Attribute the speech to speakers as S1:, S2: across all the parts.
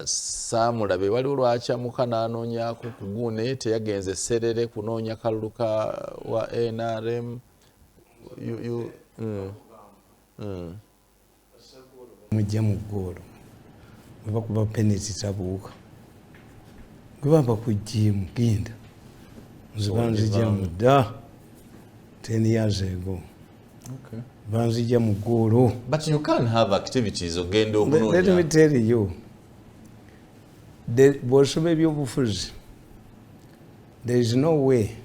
S1: Saamulabe waliwo lwakyamuka n'anoonyaako ku gune teyagenze Serere kunoonya kalulu wa NRM.
S2: Mujja mu ggoolo bwe bakuba penalty tabuuka gwe bamba ku jimu genda nze banzijja mu dda 10 years ago.
S1: Okay.
S2: Banzijja mu ggoolo.
S1: But you can't have activities ogenda okunoonya.
S2: Let me tell you, bw'osoma ebyobufuzi, there is no way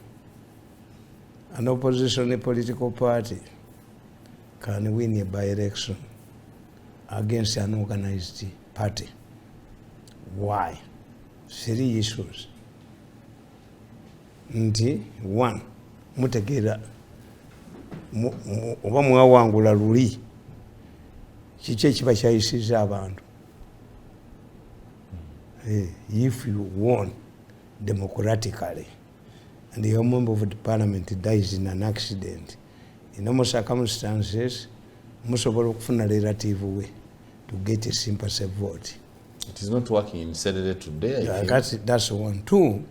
S2: an opposition political party can win a by-election against an organized party. Why? 3 issues. Nti, 1, mutegeera oba mwawangula luli kiki ekiba kyayisiza abantu. If you won democratically and your member of the parliament dies in an accident, in normal circumstances, musobola okufuna relative way to get a sympathy vote.
S1: It is not working in Saturday today.
S2: That's 1. 2,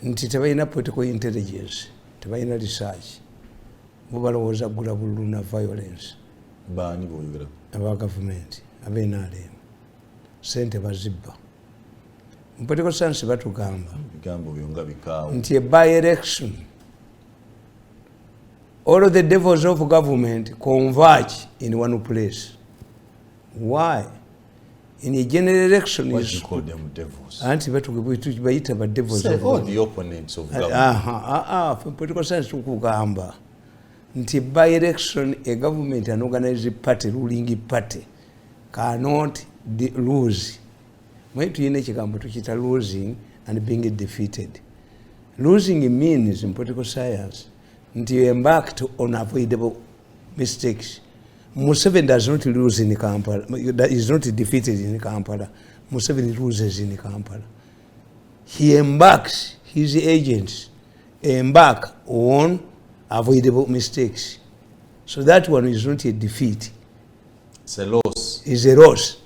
S2: nti tebalina political intelligence, tebalina research. Mubalowooza gula bululu na violence.
S1: Baani b'oyogera?
S2: Aba government, ab'NRM. Sente bazibba. Mu political science batugamba
S1: bigambo byonga bikaawo
S2: nti a by-election, all of the devils of government converge in one place. Why? In a general election,
S1: what you call them devils?
S2: Anti bayita ba devils.
S1: Say all the opponents of government.
S2: From political science tukugamba nti by-election, a government, an organized party, ruling party cannot lose. When tuyina ekigambo tukita losing and being defeated. Losing means in political science nti you embarked on avoidable mistakes. Museveni does not lose in Kampala. Is not defeated in Kampala. Museveni loses in Kampala. He embarks, his agents embark on avoidable mistakes. So that one is not a defeat.
S1: It's a loss.
S2: It's a loss.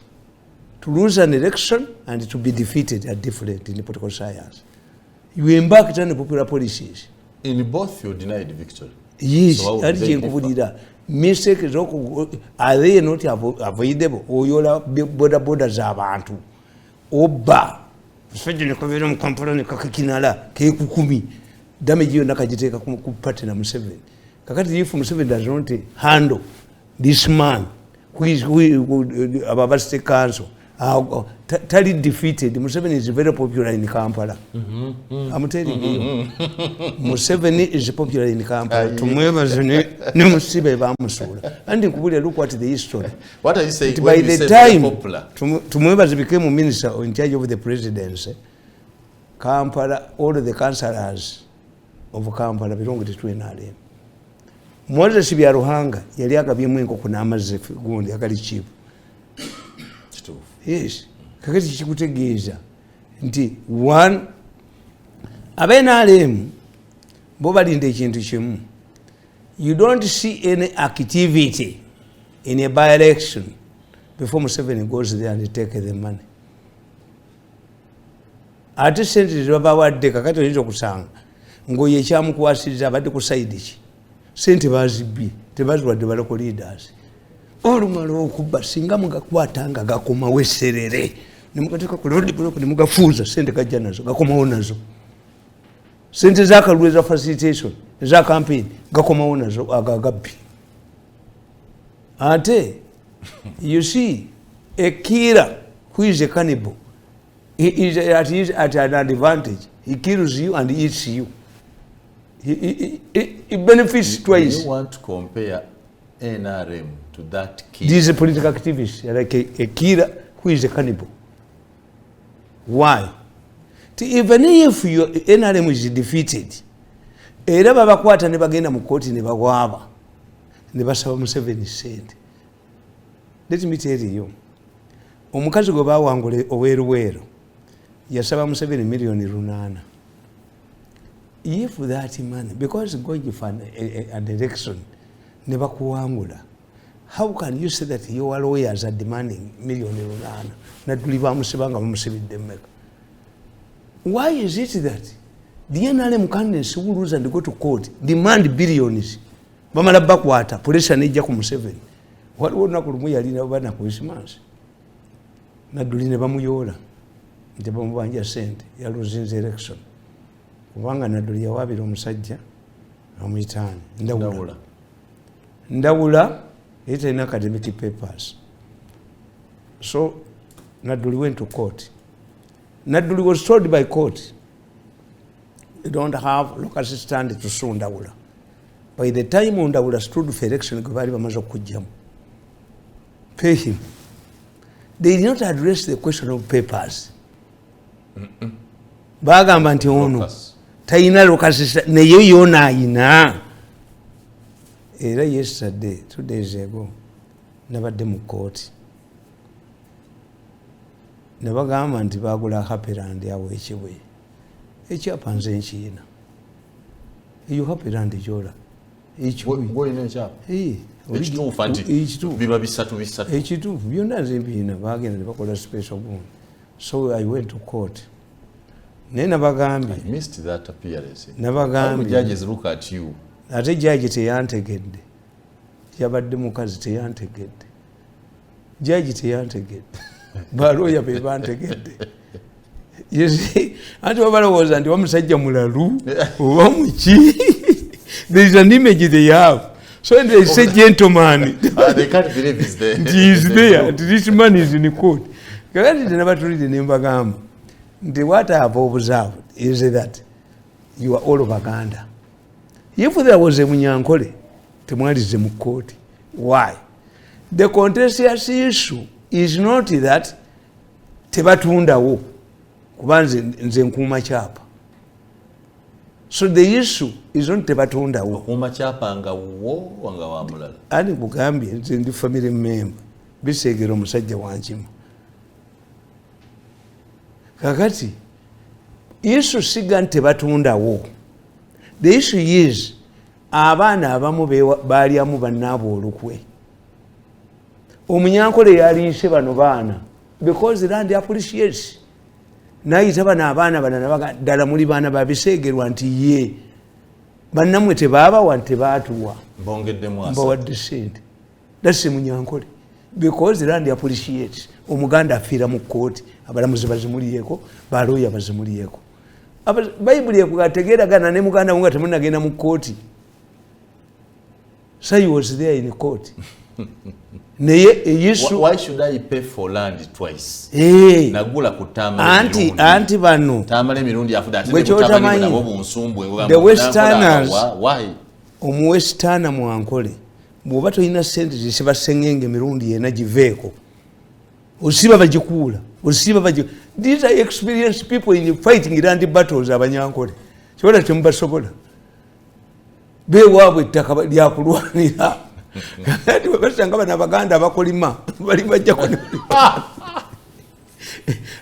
S2: To lose an election and to be defeated are different in the political science. You embarked on the popular policies.
S1: In both you denied victory.
S2: Yes, so mistake is are they not avoidable? Oyola border z'abantu. Oba. Sfejene kobera mu Kampala ne kakakinala ke kukumi. Damage yo nakajiteka ku party na Museveni. Kakati if Museveni does not handle this man who is Ababa State Council, totally defeated. Museveni is very popular in Kampala. I'm telling you. Museveni is popular in Kampala. And look at the history.
S1: What are you saying?
S2: By the time Tumuebazi became minister in charge of the presidency, Kampala, all of the councillors of Kampala belonged to NRM. Moses Byaruhanga yali akabyemu enkoko n'amazzi gundi akali cheap. Yes. Kakati kikutegeeza nti 1 abenaalemu bo balinda ekintu kimu. You don't see any activity in a by-election before Museveni goes there and take the money. Ate sente zebabawadde kakati oyinza okusanga ng'oyo ekyamukwasiriza abadde ku side ki. Sente bazibbye tebaziwadde baloko leaders. Olumala okuba singa mugakwatanga gakomawo esserere ne mugateeka ku road block ne mugafuuza sente gajja nazo gakomawo nazo. Sente z'akalulu eza facilitation eza campaign gakomawo nazo agagabbi. Ate you see a killer who is a cannibal, he is at an advantage. He kills you and eats you. He benefits twice.
S1: Do you want to compare NRM to that killer?
S2: This is a political activist, like a killer who is a cannibal. Why? Even if your NRM is defeated, era babakwata ne bagenda mu kooti ne bagwaba ne basaba Museveni sente. Let me tell you, omukazi gwe bawangula oweruweru yasaba Museveni $8,000,000. If that money, because going for an election, never kuwangula, how can you say that your lawyers are demanding million lunana naduli bamusibanga bamusibidde mmeka? Why is it that the NRM candidates who lose and go to court demand billions? Bamala bakwata pressure nejja ku Museveni. Waliwo olunaku lumu yalina bana Christmas. Naduli ne bamuyola nti bamubanja sente yaluzinze election. Kubanga Naduli yawabira omusajja amuyitaani Ndawula it in academic papers. So Naduli went to court. Naduli was told by court, you don't have local assistant to sue Ndawula. By the time Ndawula stood for election, pay him. They did not address the question of papers. Bagamba nti ono tayina local assistant naye yona ayina. Era yesterday 2 days ago nabadde mu court nabagamba nti bagula happyland yawe ekibwe ekyapa nze nkiina eyo happyland ekyola ekituufu byonna nze mbiina bagenda ne bakola special bond. So I went to court naye nabagambye ate jaji teyantegedde yabadde mukazi teyantegedde jaji teyantegedde baloya be bantegedde anti babalowooza nti wamusajja mulalu oba muki. There is an image they have. So when they say gentleman,
S1: they can't believe he's there.
S2: He is there. And this man is in the court. What I have observed is that you are all of Uganda. If there was a Munyankole, Tamale is a court. Why? The contentious issue is not that tebatunda wo kubanze nze nkuma chapa. So the issue is not tebatunda wo
S1: kuma chapa nga wo wanga wa mulala.
S2: Ani kugambye nze ndi family member bisegero musajja wanjima. Kakati issue siga tebatunda wo. The issue is abaana abamu balyamu bannabo olukwe. Omunyankole yaliise bano baana because land appreciates. Nayita bano abaana banana ddala muli baana babisegerwa nti ye bannamwe tebabawa nti tebaatuwa
S1: mbongeddemu
S2: mbawadde sente. That's Munyankole because land appreciates. Omuganda afiira mu kooti abalamuzi bazimuliyeko balooya bazimuliyeko. Bayibuli ekugategeeragana ne muganda nga temunagenda mu kooti. So he was there in court.
S1: Why should I pay for land twice? Nagula ku Tamale Mirundi.
S2: Anti bano.
S1: Tamale Mirundi afuda ate
S2: Tamale
S1: na bobu nsumbwe.
S2: The Westerners.
S1: Why?
S2: Omuwestana Mwankole. Bwoba toyina sente zisiba sengenge Mirundi yena giveeko. Osiba bagikuula. These are experienced people in fighting land battles abanyankole. Kibola temubasobola. Bewaabwe ettaka lyakulwanira. Kati basanga bana Baganda abakolima bali bajja ko.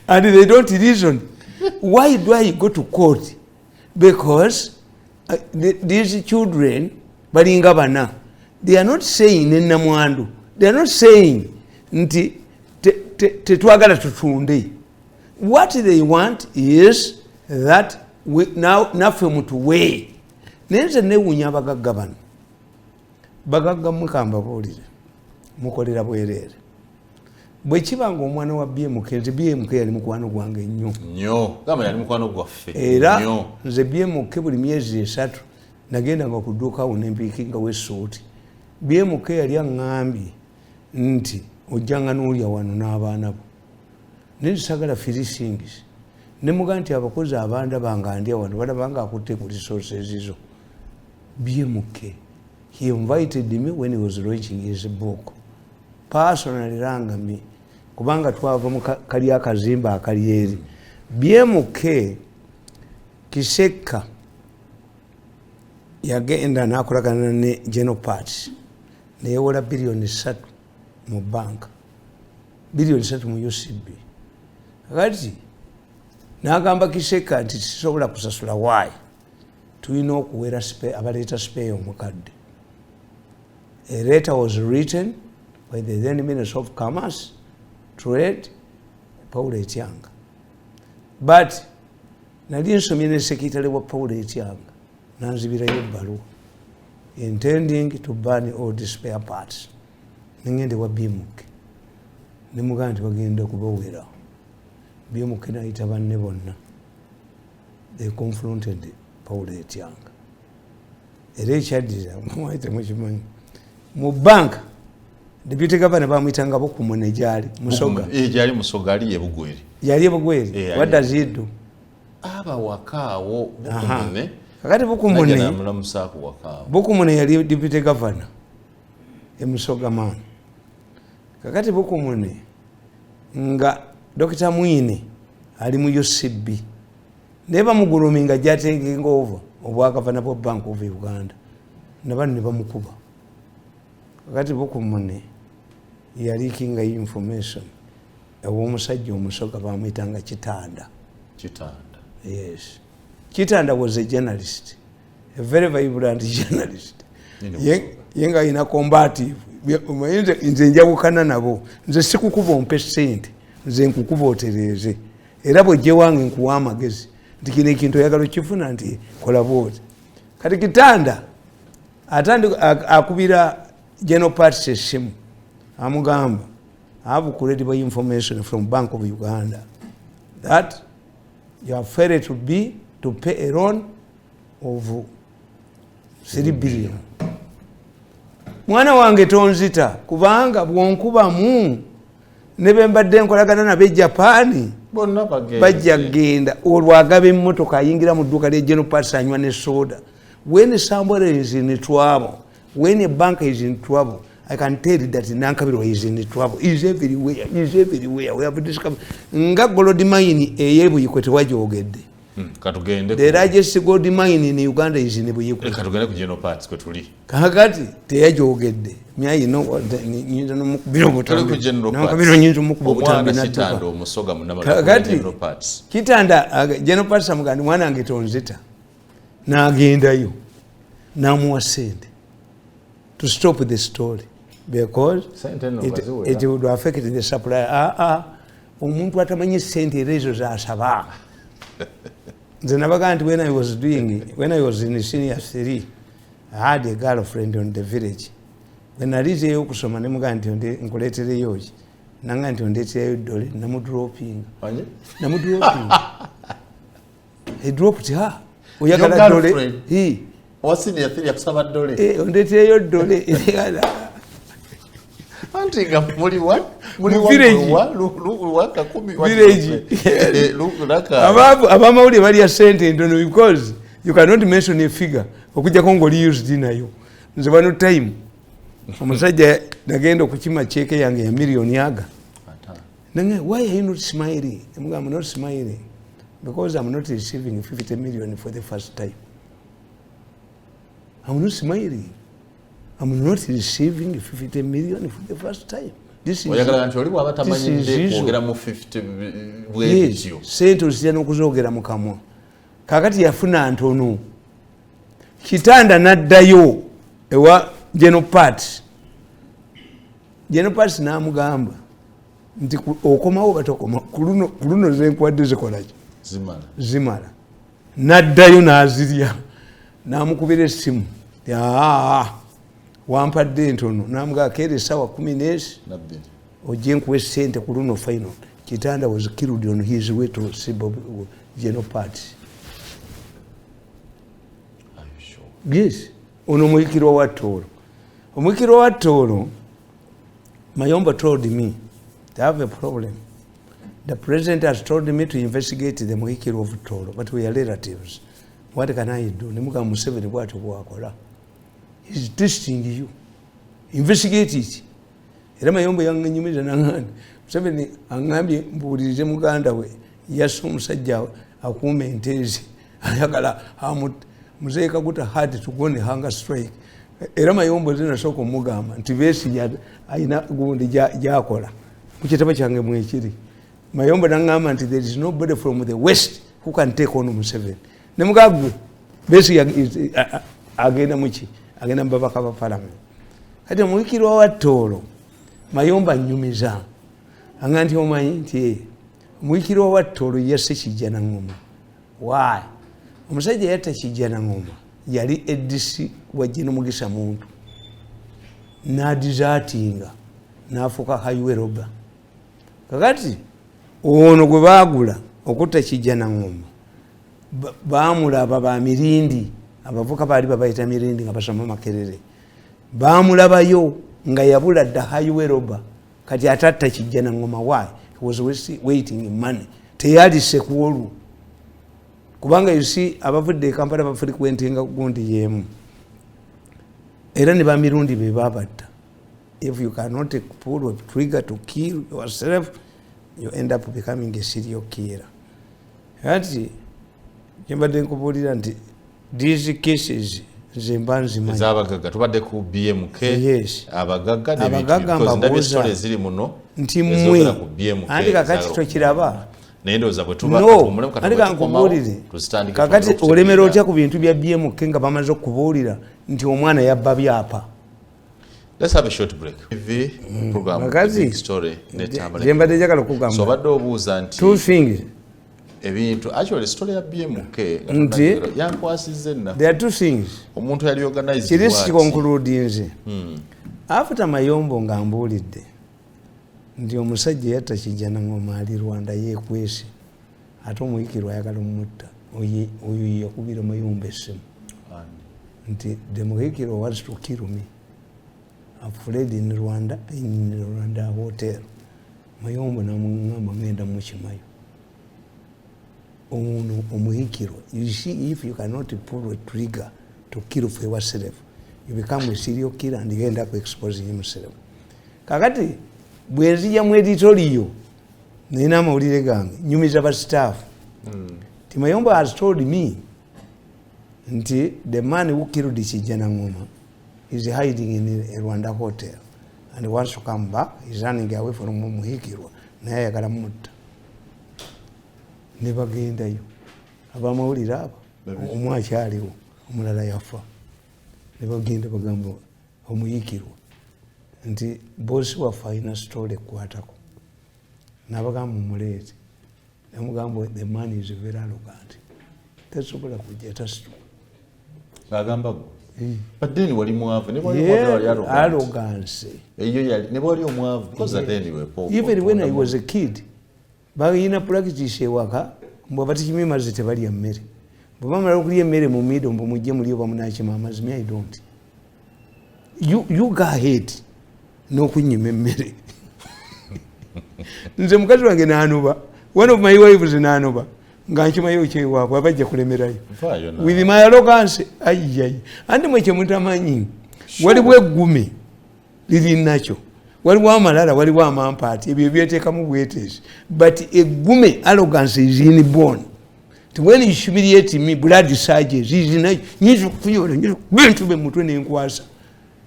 S2: And they don't reason. Why do I go to court? Because these children balinga bana. They are not saying ennamwandu. They are not saying nti tetwagala tutunde. What they want is that we now naffe mutuwe. Nenze newunya abagagga bano. Bagagga mukamba boolire. Mukolera bwereere. Bwe kibanga omwana wa BMK, nze BMK yali mukwano gwange nnyo.
S1: Nnyo. Gamba yali mukwano gwaffe.
S2: Era nze BMK buli myezi 3 nagendanga ku dduuka awo ne mpiikinga w'essuuti. BMK yali aŋŋambye nti ojjanga n'olya wano n'abaana bo. Nesagala filisingis. Ne mugamba nti abakozi abanda banga ndya wano balabanga akutte ku resources ezo. BMK. He invited me when he was launching his book. Personally ranga me. Kubanga twava mu kali akazimba akali eri. BMK Kiseka yagenda nakolagana ne General Parts. Neyewola billion 3 mu bank. Billion 3 mu UCB. Kati nagamba Kiseka nti tisobola kusasula why. Tulina okuwera abaleeta spare omukadde. A letter was written by the then Minister of Commerce, Trade, Paul Etianga. But nali nsomye ne secretary wa Paul Etianga nanzibirayo ebbaluwa intending to burn all the spare parts. Ningende wa BMK ne mugamba nti bagenda kubawera. BMK nayita banne bonna. They confronted Paul Etianga. Era ekyaddiza mwaite mukimanyi mu bank deputy governor bamuyitanga Bukumune gyali Musoga.
S1: Gyali Musoga ali ebugweri.
S2: Yali ebugweri. What does he do?
S1: Aba wakaawo Bukumune.
S2: Kakati Bukumune.
S1: Mulamusaako wakaawo.
S2: Bukumune yali deputy governor e Musoga man. Kakati Bukumune nga Dr. Mwine ali mu UCB. Neba muguluminga taking over obwakavana bwa Bank of Uganda. Nabani ne bamukuba. Kakati Bukumune yali kinga information omusajja Omusoga bamuyitanga Kitanda. Yes. Kitanda was a journalist, a very vibrant journalist. Yenga ina combative. Nze njawukana nabo. Nze sikukuba ompe sente. Nze nkukuba otereze. Era bw'ojje wange nkuwa amagezi. Nti kino ekintu oyagala okifuna nti kola bwoti. Kati Kitanda akubira General Parts essimu amugamba I have credible information from Bank of Uganda that you are fair to pay a loan of 3 billion. Mwana wange tonzita kubanga bwonkubamu ne bembadde nkolagana nabe Japan
S1: bonna
S2: bajja genda olwagaba emmotoka ayingira mu dduuka lya General Parts anywa ne soda. When somebody is in trouble, when a bank is in trouble, I can tell you that Nankabirwa is in trouble. He's everywhere. We have discovered. Nga gold mine eyebu yikwete wajogedde.
S1: Katugende.
S2: The largest gold mine in Uganda is in Ebuyikwete.
S1: Katugende ku General Parts kwetuli.
S2: Kakati teyajogedde. Myayi no nyinza no mukubiro
S1: butambi.
S2: Nankabirwa nyinza mukubo butambi
S1: na Kitanda Omusoga munamala ku General Parts.
S2: Kitanda General Parts amugandi mwana ange tonzita. Nagendayo. Namuwa sente. To stop the story. Because it would affect the supply. Umuntu atamanyi sente rezo za asaba. When I was in senior 3, I had a girlfriend on the village. When I reached Yokusoma, I'm going to yoji. Nanga ndetya $1 namudroping. He dropped her.
S1: Uyagala $1. He. Wasini ya 3 yakusaba $1.
S2: Ndetya $1.
S1: Antinga muri wa
S2: village
S1: waka 10
S2: village
S1: laka
S2: abamawuli bali ya sente ndono because you cannot mention a figure okujja kongoli used nayo nze bano time omusajja nagenda okukima check yange ya million yaga nange why are you not smiling? I'm not smiling because I'm not receiving 50 million for the first time. I'm not smiling. I'm not receiving 50 million for the first time. This is
S1: yes.
S2: Sente osijja okuzogera mu kamwa. Kakati yafuna ntono. Kitanda naddayo ewa General Parts. General Parts namugamba nti okomawo batokoma kuluno zenkwadde zikolaje zimala. Naddayo nazirya namukubira essimu. Wampadde ntono namuga kere sawa 10 ojje nkuwe sente ku luno final. Kitanda was killed on his way to General Parts.
S1: Are you sure?
S2: Yes. Ono mwikiro wa Toro. Omwikiro wa Toro, Mayomba told me they have a problem. The president has told me to investigate the mwikiro of Toro, but we are relatives. What can I do? Nemuga Museveni bwatu bwakola. He's testing you. Investigate it. Era Mayomba yangenyumiza nangani. Museveni angambye mbulirize muganda we yaso omusajja akuuma entezi ayagala Mzee Kaguta had to go on a hunger strike. Era Mayomba zinasooka omugamba nti Besigye ayina gundi gyakola ku kitabo kyange mwekiri. Mayomba nangamba nti there is nobody from the west who can take on Museveni. Ne mugagwe Besigye agenda muki agenda mbabaka ba parliament. Kati omwikirwa wa Tooro Mayomba nyumiza anga nti omanyi nti Muhikirwa wa Ttolo yasse Kijana Ngoma. Why? Omusajja yatta Kijana Ngoma yali edisi wa Jino Mugisa Muntu n'adizatinga n'afuuka highway robber. Kakati ono gwe baagula okutta Kijana Ngoma baamulaba ba Mirindi, abavuka baali babayita Mirindi nga basoma Makerere, baamulabayo nga yabula dda highway robber. Kati atatta Kijana Ngoma. Why? He was waiting in money. Teyali sekuolu. Kubanga you see abavudde Kampala bafrequentinga gundi yemu. Era ne ba Mirundi be babatta. If you cannot pull a trigger to kill yourself, you end up becoming a serial killer. Ati kimbadde nkubulira nti these cases zembanzi manyi
S1: abagagga tubadde ku BMK.
S2: Yes.
S1: Abagagga ne stories ziri muno
S2: nti mwe andi kakati tokiraba
S1: nendoza bwe tuba
S2: no andi kankubulire kakati olemera otya ku bintu bya BMK nga bamaze okubuulira nti omwana yabba byapa.
S1: Let's have a short break. TV program big story ne Tamale.
S2: Jembadde njagala okugamba
S1: so badde obuuza nti
S2: two things
S1: ebintu actually story ya BMK
S2: nti
S1: yankwasizze nna.
S2: There are two things.
S1: Omuntu yali organized
S2: kirisi conclude after Mayombo ngambulidde nti omusajja yatta Kijana Ngoma ali Rwanda yekwese ate Muhikirwa ayagala omutta oyo yakubira Mayombo essimu nti the Muhikirwa wants to kill me. I've fled in Rwanda hotel. Mayombo namugamba ngenda mukimayo. Ono Omuhikirwa. You see, if you cannot pull a trigger to kill for yourself, you become a serial killer and you end up exposing yourself. Kakati bwenzija mu editorial nina amawulire gange nyumiza ba staff. Mayombo has told me nti the man who killed Kijana Ngoma is hiding in a Rwanda hotel and he wants to come back. He's running away from Muhikirwa naye ayagala mutta. Ne bagendayo abamawulire abo omwe akyaliwo omulala yafa. Ne bagenda bagamba Omuhikirwa nti bosi waffe alina story ekwatako n'abagamba mumuleete namugamba the man is very arrogant tasobola kujja tasituka
S1: bagamba but then wali mwavu ne wali
S2: arrogance
S1: eyo yali ne wali omwavu because then we poor
S2: even when I was a kid bagina practice ewaka mbo batikimimaze tebali ya mmere bwe bamala okulya emmere mu mido mbo mujje mulyo bamunakima amazimi. I don't you go ahead n'okunyima emmere. Nze mukazi wange n'anoba, one of my wives n'anoba nga nkimayo kyewaabwe abajja kulemerayo with my arrogance. Ayi andi mwe kyemutamanyi waliwo eggume liri nakyo, waliwo amalala, waliwo amampaati, ebyo byeteekamu bwetezi, but eggume arrogance is inborn. When you humiliate me, blood surges, bintu be mutwe nenkwasa.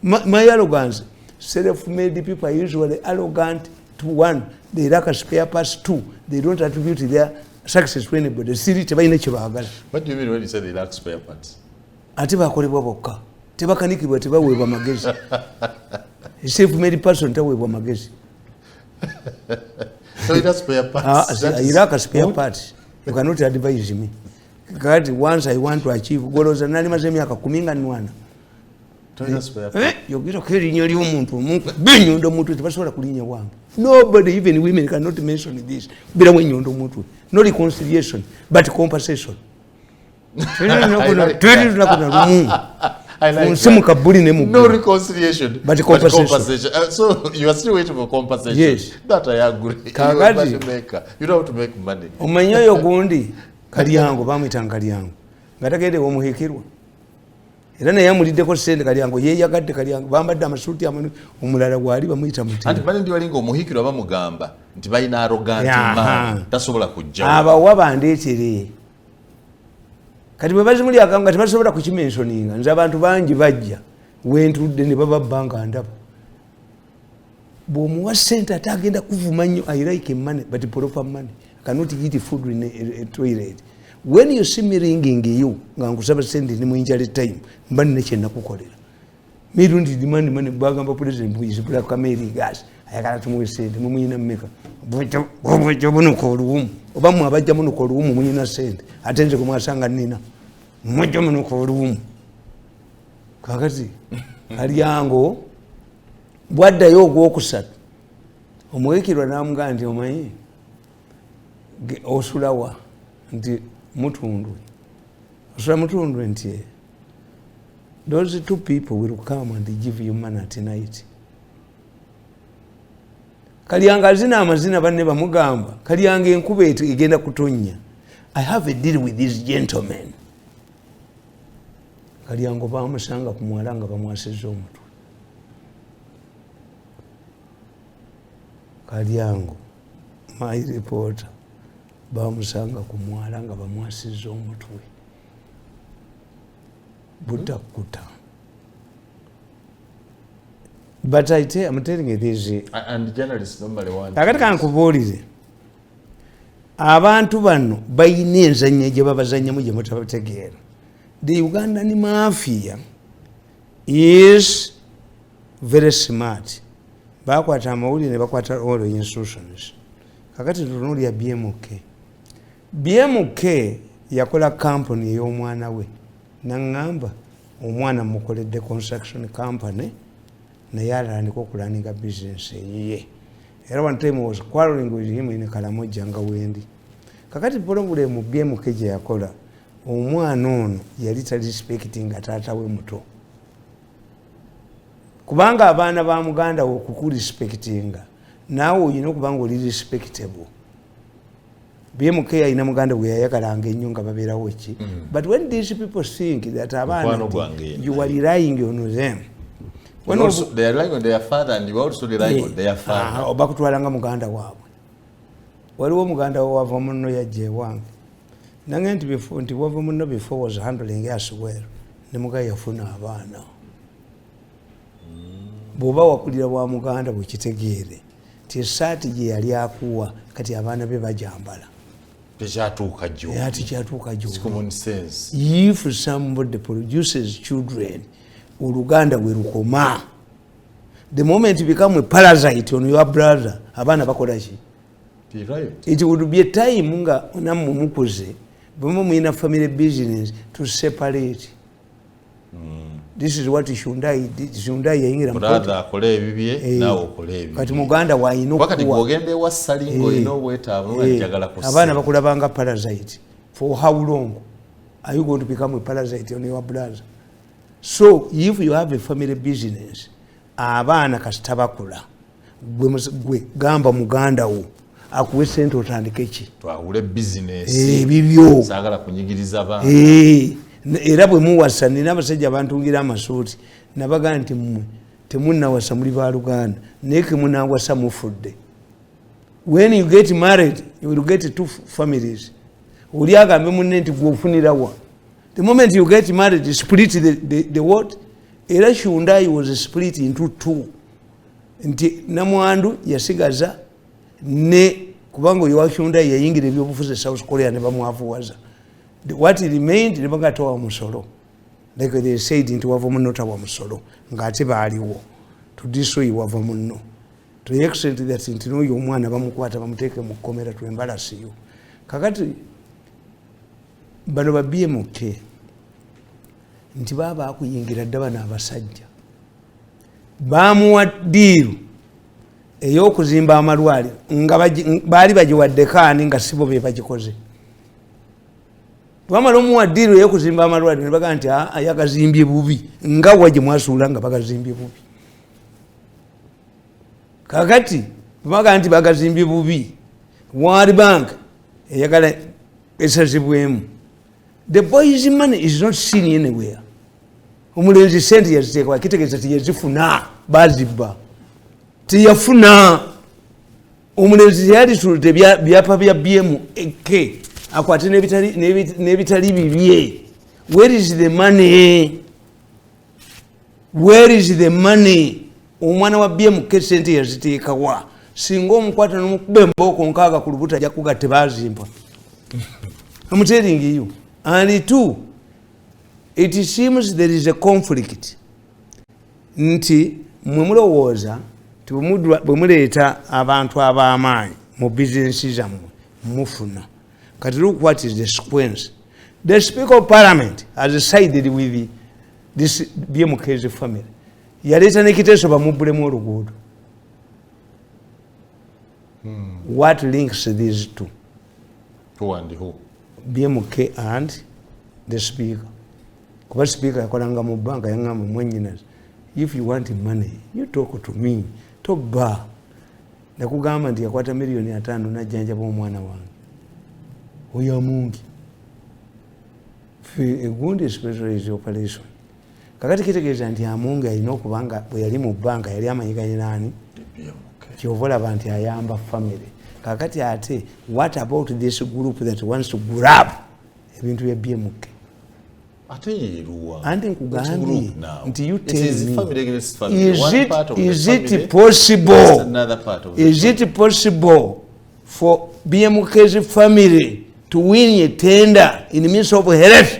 S2: My arrogance, self-made people are usually arrogant to one, they lack a spare parts. Two, they don't attribute their success to anybody. Three, tebalina kye baagala.
S1: What do you mean when you say they lack spare parts?
S2: Ate bakolebwa bokka, tebakanikibwa, tebaweebwa magezi. A self-made person taweebwa magezi.
S1: So he has spare parts.
S2: He lack a spare parts. You cannot advise me. God, once I want to achieve goals, and animals in Yakakuminga Nwana. You get a carrying your mutu. Nobody, even women, cannot mention this. No reconciliation, but compensation.
S1: I like no reconciliation, but compensation. So you are still waiting for compensation.
S2: Yes.
S1: That I agree. You don't have to make money.
S2: Omanyoyo gundi Kalyango bamwita Kalyango. Ngatakede Omuhikirwa. Era naye amuliddeko ssente Kalyango yeeyagadde Kalyango bambadde amasuuti omulala gwali bamuyita Mutima.
S1: Anti bali ndi walinga Omuhikirwa bamugamba nti balina arrogant man tasobola kujja.
S2: Abawa bandeetere. Kati bwe bazimuli akanga tebasobola kukimensioninga nze abantu bangi bajja wentudde ne baba bbanga ndaba. Bw'omuwa ssente ate agenda kuvuma nnyo I like money but proper money. I cannot eat food in a toilet. When you see me ringing you nga nkusaba ssente ne mwinjale time mba nina kye nakukolera. Mirundi demand money bagamba president is black America gas. ayagala tumuwe sente mumuyina mmeka bwekyo bunuka oluwumu oba mwabajja munuka oluwumu muyina sente ate nze kumwasanga nina mwejjo munuka oluwumu kakati Kalyango bwaddayo ogwokusatu omuweekirwa n'amugamba nti omanyi osulawa nti Mutundwe osula Mutundwe nti those two people will come and give you money tonight. Kalyango azina amazina banne bamugamba Kalyango enkuba egenda kutonya. I have a deal with these gentlemen. Kalyango bamusanga ku mwala nga bamwasiza omutwe. Kalyango my reporter bamusanga ku mwala nga bamwasiza omutwe. Butakuta. But I'm telling you this.
S1: And journalists normally want.
S2: Akati kankubuulire abantu bano bayina enzannya gye babazannyamu gye mutabategeera. The Ugandan mafia is very smart. Bakwata amawulire ne bakwata all institutions. Kakati tunuulira BMK yakola company ey'omwana we n'angamba omwana mukoledde construction company naye atandika okulaninga business ye. Era one time I was quarreling with him in Karamoja nga wendi. Kakati program BMK gye yakola omwana ono yali respecting taata we muto. Kubanga abaana ba Muganda okukurespectinga naawe olina okubanga oli respectable. BMK ayina Muganda we yayagalanga ennyo nga babeerawo ki. But when these people think that abaana you are relying on them.
S1: When also, they are relying on their father and you also relying on their father.
S2: Oba kutwalanga Muganda waabwe. Waliwo Muganda wava munno yajja ewange. Nange nti wava munno before was handling as well. Ne Muganda yafuna abaana. Bw'oba wakulira wa Muganda bwekitegeere ti essaati gye yali akuwa kati abaana be bajambala.
S1: Tekyatuuka jjo.
S2: Tekyatuuka jjo.
S1: It's common sense.
S2: If somebody produces children, Uganda will come. The moment you become a parasite on your brother, abana bakola ki? It would be a time nga namwe mukuze bwe muyina family business to separate. This is what Shundai did. Shundai yayingira
S1: brother akole ebibye nawe okole ebibye.
S2: Kati Muganda wayina okuwa.
S1: Wakati bwogende wa salingo ino wetaavu njagala kusa.
S2: Abana bakulabanga parasite. For how long are you going to become a parasite on your brother? So if you have a family business, abaana kasita bakula gwe gamba Muganda wo akuwe sente otandike ki?
S1: Twawule business.
S2: Bibyo.
S1: Saagala kunyigiriza abaana.
S2: Era bwe muwasa nina abasajja abantungira amasuuti nabaga nti mmwe temunnawasa muli ba Luganda naye ke munawasa mufudde. When you get married you will get two families. Oli agambe munne nti gwofunira wa. The moment you get married you split the what? Era Shundai was split into two. Nti namwandu yasigaza ne kubanga oyo wa Shundai yayingira ebyobufuzi South Korea ne bamwavuwaza. What remained ne bagatowa musolo. Like they said nti wava munno tawa musolo ng'ate baaliwo to destroy wava munno. To the extent that nti n'oyo omwana bamukwata bamuteeke mu kkomera to embarrass you. Kakati bano ba BMK nti baba akuyingira ddaba n'abasajja bamuwa ddiiru ey'okuzimba amalwaliro nga baali bagiwadde kaani nga sibo be bagikoze. Bamala omuwa ddiiru ey'okuzimba amalwaliro ne bagaa nti yagazimbye bubi nga wa gye mwasuula nga bagazimbye bubi. Kakati bagaa nti bagazimbye bubi World Bank eyagala esazibwemu. The boy's money is not seen anywhere. Omulenzi sente yaziteekwa kitegeeza tiyazifuna bazibba. Tiyafuna. Omulenzi teyalituludde byapa bya BMK akwate n'ebitali bibye. Where is the money? Where is the money? Omwana wa BMK sente yaziteekawa. Singa omukwata n'omukuba embooko nkaaga ku lubuto ajja kuga tebazimba. I'm telling you. And two, it seems there is a conflict. Nti mwe mulowooza bwe muleeta abantu ab'amaanyi mu bizinesi zammwe mufuna. Kati look what is the sequence. The Speaker of Parliament has sided with this BMK's family. Yaleeta n'ekiteeso bamubbulemu oluguudo. What links these two?
S1: Who and who?
S2: BMK and the Speaker. Kuba Speaker yakolanga mu banka yangamba mwennyinaze, if you want money you talk to me. Toba nakugamba nti yakwata $5,000,000 najjanjaba omwana wange oyo amungi egundi specialized operation. Kakati kitegeeza nti amungi alina okubanga bwe yali mu banka yali amanyiganye nani kyova olaba nti ayamba family. Kakati ate what about this group that wants to grab ebintu bya BMK? Ante nkugambye nti you tell me, is it possible for BMK's family to win a tender in the midst of health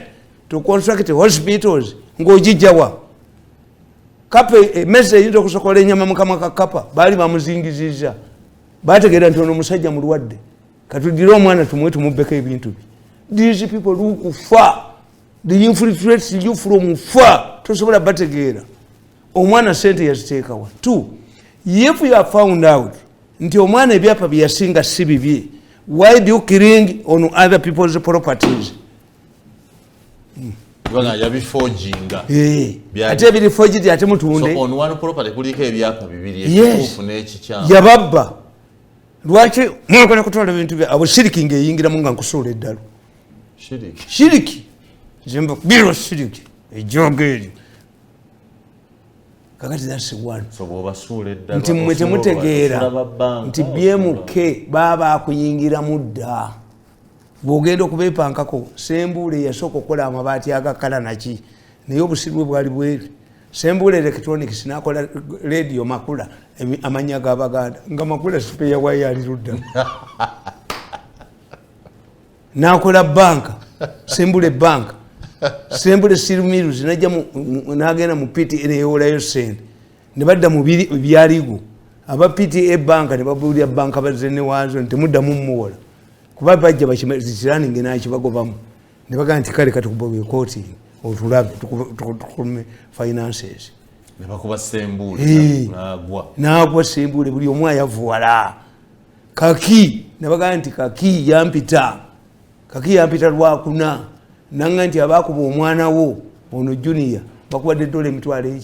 S2: to construct hospitals? Ng'ogijjawa kapa emesa eyinza okusokola ennyama mukama ka kapa baali bamuzingiziza bategeera nti ono omusajja mulwadde katudire omwana tumwe tumubbeko ebintu bye. These people lukufa, the infiltrates you from far tosobola bategeera omwana sente yaziteeka wa. 2, if you have found out nti omwana ebyapa bye yasinga si bibye, why do you killing on other people's properties?
S1: Bwana yabiforginga.
S2: Ate ebiri forged ate mutunde.
S1: So on one property kuliko ebyapa bibiri ekituufu n'ekikyamu.
S2: Yababba. Lwaki mwakola kutwala ebintu bya abo shiriki ngeyingira nga nkusuula eddalo. Shiriki. Zimba biro shiriki. Ejogeri. Kakati that's one.
S1: So bw'obasuula eddalo.
S2: Nti mmwe temutegeera nti BMK baba akuyingira mudda. Bw'ogenda okubeepankako Sembule yasooka okukola amabaati agakala naki naye obusirwe bwali bweri. Sembule Electronics n'akola radio Makula amanya g'Abaganda nga Makula sipeya wayo ali ludda. N'akola banka Sembule banka Sembule Silmiru zinajja n'agenda mu PTA neewolayo sente ne badda mu byaligo aba PTA banka ne babuulira banka bazenne waazo nti muddamu mmuwola kuba bajja bakimazikirani ngena kibagobamu ne bagamba nti kale katukubobe kooti otulabe tukume finances
S1: ne bakuba Sembule
S2: n'agwa Sembule buli omu ayavuwala kaki ne bagamba nti kaki yampita lwakuna nanga nti abakuba omwana wo ono junior bakuwadde $2,000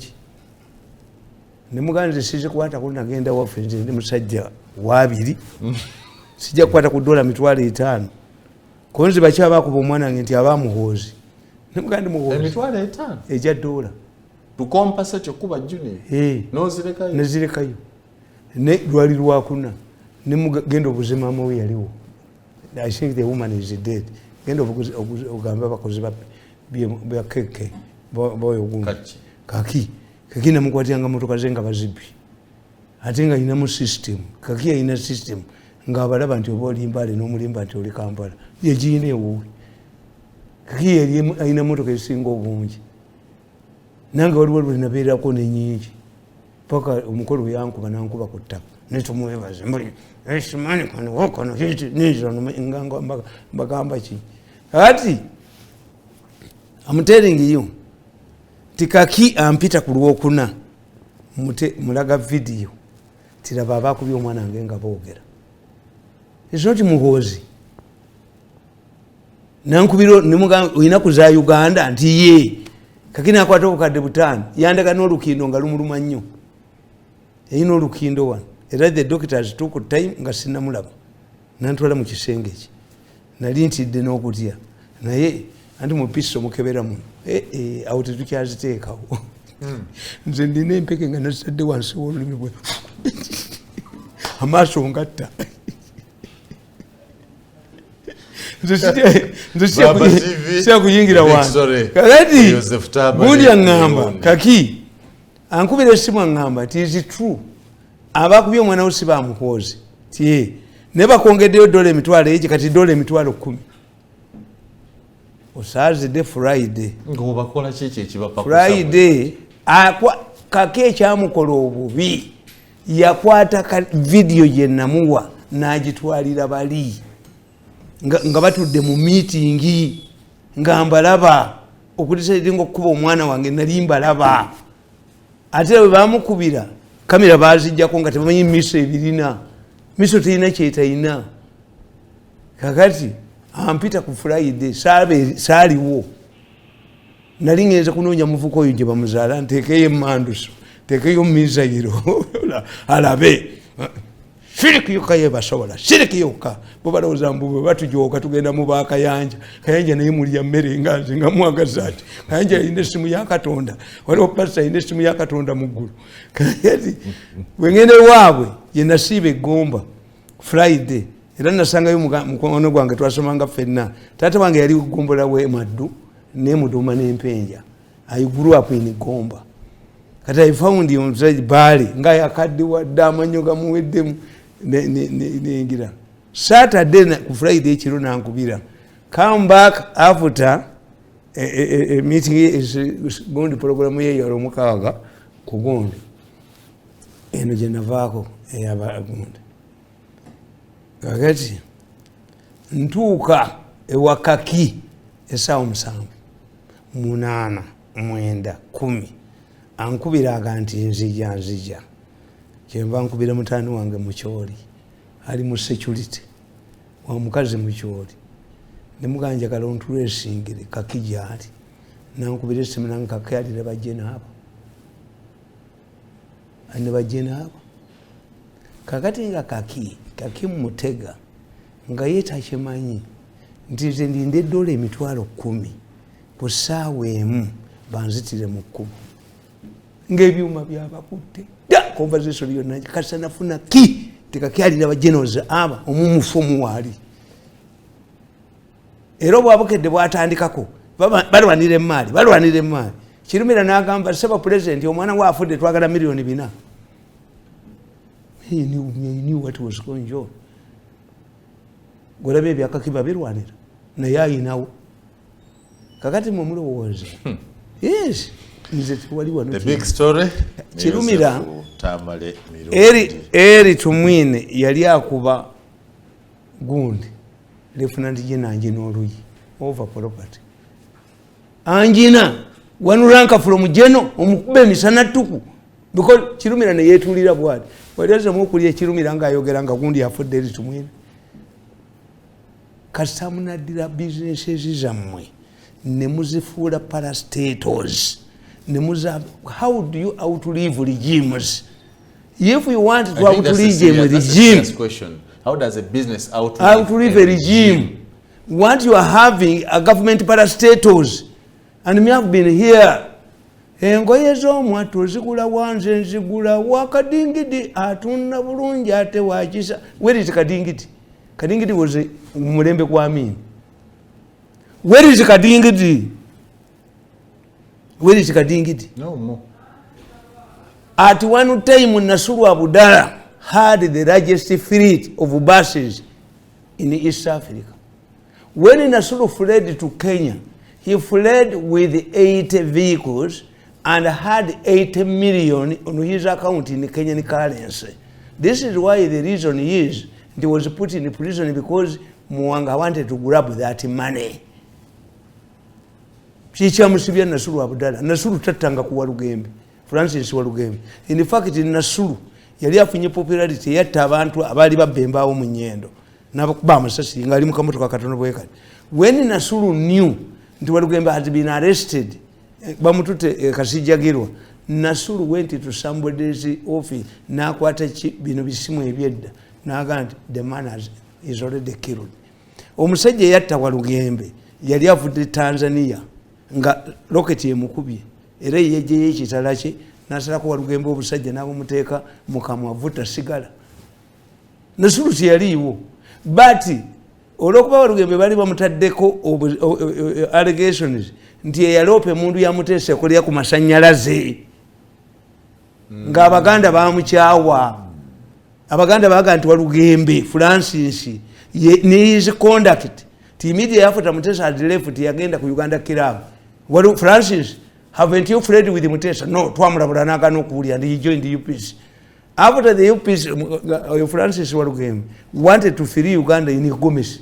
S2: ne muganda nti sizikwata ku nagenda waffe nze ndi musajja waabiri sijja kukwata ku $5,000 konzi baki abakuba omwana wange nti abamuhoozi ne muganda muhoozi
S1: $5,000
S2: ejja $1
S1: tukompasa kuba junior
S2: nezirekayo ne lwali lwakuna ne mugenda obuzima amawe yaliwo. I think the woman is dead. Genda ogamba abakozi ba keke boyo gumu kaki namukwatanga motoka ze nga bazibbi ate nga ayinamu system. Kaki ayina system ng'abalaba nti oba olimbale n'omulimba nti oli Kampala yegiyina ewuwe. Kaki yali ayina motoka esinga obungi nange waliwo lwenabeerako nenyingi paka omukolo we yankuba nankuba ku ttaka netumuwebaze mbuli esimani kanowokono nizo mbagamba ki ati I'm telling you tikaki ampita ku Lwokuna mulaga video tiraba abakubye omwana wange nga boogera ezoti muhoozi nankubiro nimugamba oyina kuza Uganda nti ye kakina akwata obukadde 5 yandaga n'olukindo nga lumuluma nnyo eyina olukindo wano era the doctors took time nga sinnamulaba nantwala mu kisenge ki nali ntidde n'okutya naye anti mupisa omukebera muno awo tetukyaziteekawo nze ndina empeke nga nasadde wansi w'olulimi bwe amaaso ngatta nze kuyingira wange kakati gundi aŋŋamba kaki ankubira essimu aŋŋamba ti is true abakubye omwana wo si bamuhoozi ti ne bakongeddeyo $1,000 eki kati $10,000 osaazidde Friday kaki ekyamukola obubi yakwata video ye namuwa n'agitwalira bali nga batudde mu meeting nga mbalaba okutisaidi ng'okuba omwana wange nali mbalaba ate bwe bamukubira kamera bazijjako nga tebamanyi miso ebirina miso terina kyetayina kakati ampita ku Friday saaliwo nali ngenze kunoonya muvuko oyo gye bamuzaala nteekeyo emmanduso tekeyo mizayiro alabe shiriki yoka yebasobola shiriki yoka bo balowooza mbu bwe batujooka tugenda mu bakayanja kayanja naye mulya mmere nganze nga mwagaza ati kayanja yalina essimu ya Katonda waliwo pasita yalina essimu ya Katonda mu ggulu kati bwe ngende waabwe ye nasiiba eggomba Friday era nasangayo mukono gwange twasomanga ffenna taata wange yali gombola we Maddu ne Muduma n'Empenja I grew up in Gomba kati I found him bali nga yakaddiwa dda amanyo gamuweddemu nengira Saturday ku Friday ekiro nankubira come back after a meeting is going to program ye yaro mukaga ku Gondi eno gye navaako eyaba Gondi kakati ntuuka ewakaki essaawa 7 8 9 10 ankubiraga nti nzija kyenva nkubira mutaani wange mukyoli ali mu security wa mukazi mukyoli nemuganja kala ontulesingire kaki gyali nankubira essimu nange kakayalira bajje naabo ane bajje naabo kakati nga kaki mutega nga ye takimanyi nti nze ndinde $10 10,000 ku ssaawa emu banzitire mu kkubo ng'ebyuma byabakutte conversation yonna kasa nafuna ki tekakyalina bajenoza aba omumufumu waali era obwabukedde bwatandikako balwanira emmaali Kirumira n'agamba saba president omwana we afudde twagala $4,000,000 he knew what was going on golabye byakakiba birwanira naye ayinawo kakati mumulowooza yes
S1: the big story
S2: Kirumira
S1: Tamale Mirundi
S2: eri tumwine yali akuba gundi Lieutenant General Angina oluyi over property Angina one rank from General omukube misana tuku because Kirumira ne yetulira bwali waliaza mukulya Kirumira nga ayogera nga gundi afudde eri tumwine kasamunadira businesses zammwe ne muzifuula parastatals. How do you outlive regimes? If you want to outlive a regime,
S1: question. How does a business
S2: outlive a regime? What you are having a government parastatals, and we have been here. Engoye z'omwatu zigula wanze nzigula wakadingidi atunda bulungi ate wakisa. Where is Kadingidi? Kadingidi was mulembe kwa Amin. Where is Kadingidi? Where is Kadingidi?
S1: No more.
S2: At one time, Nasuru Abudala had the largest fleet of buses in East Africa. When Nasuru fled to Kenya, he fled with 8 vehicles and had 80 million on his account in Kenyan currency. This is why the reason is he was put in prison because Mwanga wanted to grab that money. Chichamusibya Nasuru Abudala. Nasuru tatanga ku Walugembe. Francis Walugembe. In fact, Nasuru yali afunye popularity yatta abantu abali babembawo mu Nyendo. Nabakuba amasasi ngali mu kamotoka katono bwekati. When Nasuru knew nti Walugembe had been arrested, bamutute Kasijjagirwa, Nasuru went to somebody's office nakwata bino bisimu ebyedda n'agamba the man is already killed. Omusajja yatta Walugembe yali avudde Tanzania nga rocket yemukubye era yeje ekitala kye nasalako Walugembe obusajja n'abumuteeka mu kamwavuta sigala. Nasuru yaliwo but olwokuba Walugembe bali bamutaddeko allegations nti eyalope mundu yamuteese kulya ku masannyalaze nga Abaganda bamukyawa. Abaganda baga nti Walugembe Francis his conduct immediately after Mutesa had left yagenda ku Uganda Club. Francis, haven't you fled with Mutesa? No, twamulabula n'agaana okuwulira and he joined the UPC. After the UPC, Francis Walugembe wanted to free Uganda in Gomesi.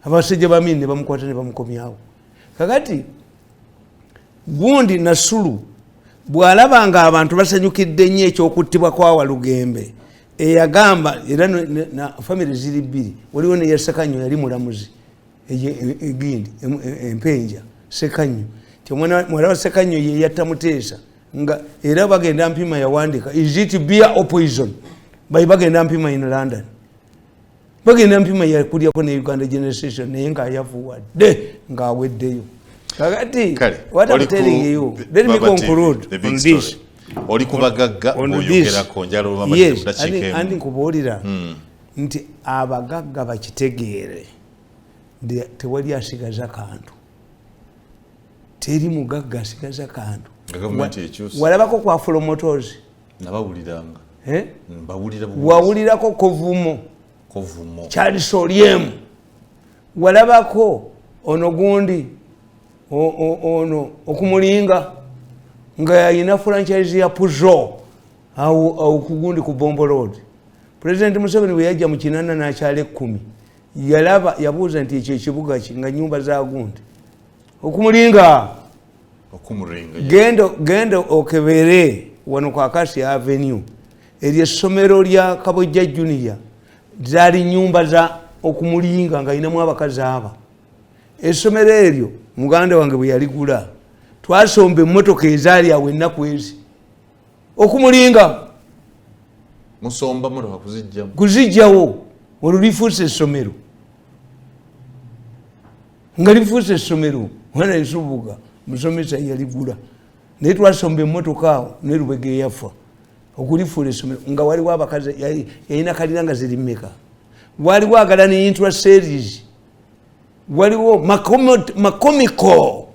S2: Abasajja bamini ne bamukwata ne bamukomyawo. Kakati gundi Nasulu bwalabanga abantu basanyukidde nnyo ekyokuttibwa kwa Walugembe eyagamba era na family ziri bbiri waliwo ne Ssekanyo yali mulamuzi egindi empenja Ssekanyo tyomwana wa Ssekanyo ye yatta Muteesa nga era bagenda mpima yawandika is it beer or poison bagenda mpima in London bagenda mpima yakulyako ne Uganda generation naye nga yavuwadde nga aweddeyo. Kakati what I'm telling you, let me conclude on this.
S1: Oli kubagagga oyogerako njalo bamaze kudakike.
S2: Yes, andi kubuulira nti abagagga bakitegeere tewali asigaza kantu. Teri mugagga asigaza kantu. Walabako kwa Full Motors
S1: nabawuliranga mbawulira
S2: wawulirako kovumo Charles Oliem walabako ono gundi ono okumulinga nga yayina franchise ya Puzo au kugundi ku Bombo Road. President Museveni we yajja mu kinana na kyale 10 yalaba yabuuza nti ekyo ekibuga kinga nyumba za gundi okumulinga gendo okebere wano kwa Acacia Avenue erye somero lya Kabojja Junior zali nyumba za okumulinga nga inamu abakazi aba esomero eryo muganda wange bwe yaligula twasombe mmotoka ezaali awe ennaku ezi okumulinga
S1: musomba mmotoka
S2: kuzijjawo olwo lifuuse essomero nga lifuuse essomero mwana Isubuga musomesa yaligula naye twasomba emmotoka awo ne Lubega eyafa okulifuula essomero nga waliwo abakazi yalina kalina nga ziri mmeka waliwo agala ne interest series waliwo Makomiko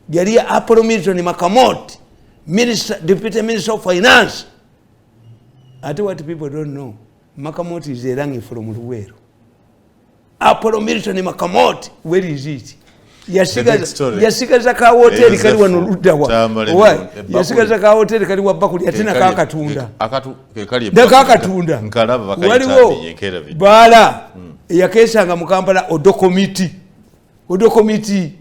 S2: yali Apollo Milton Makamot Deputy Minister of Finance. Ate what people don't know, Makamot is a rangi from Luweero. Apollo Milton Makamot, where is it? Yasigaza ka hotel kali wano Ludawa. Yasigaza ka hotel kali wabakuli atena kakatunda. Kakatunda.
S1: Nkalaba bakayita yenkera bi.
S2: Bala yakesanga mu Kampala Odo Committee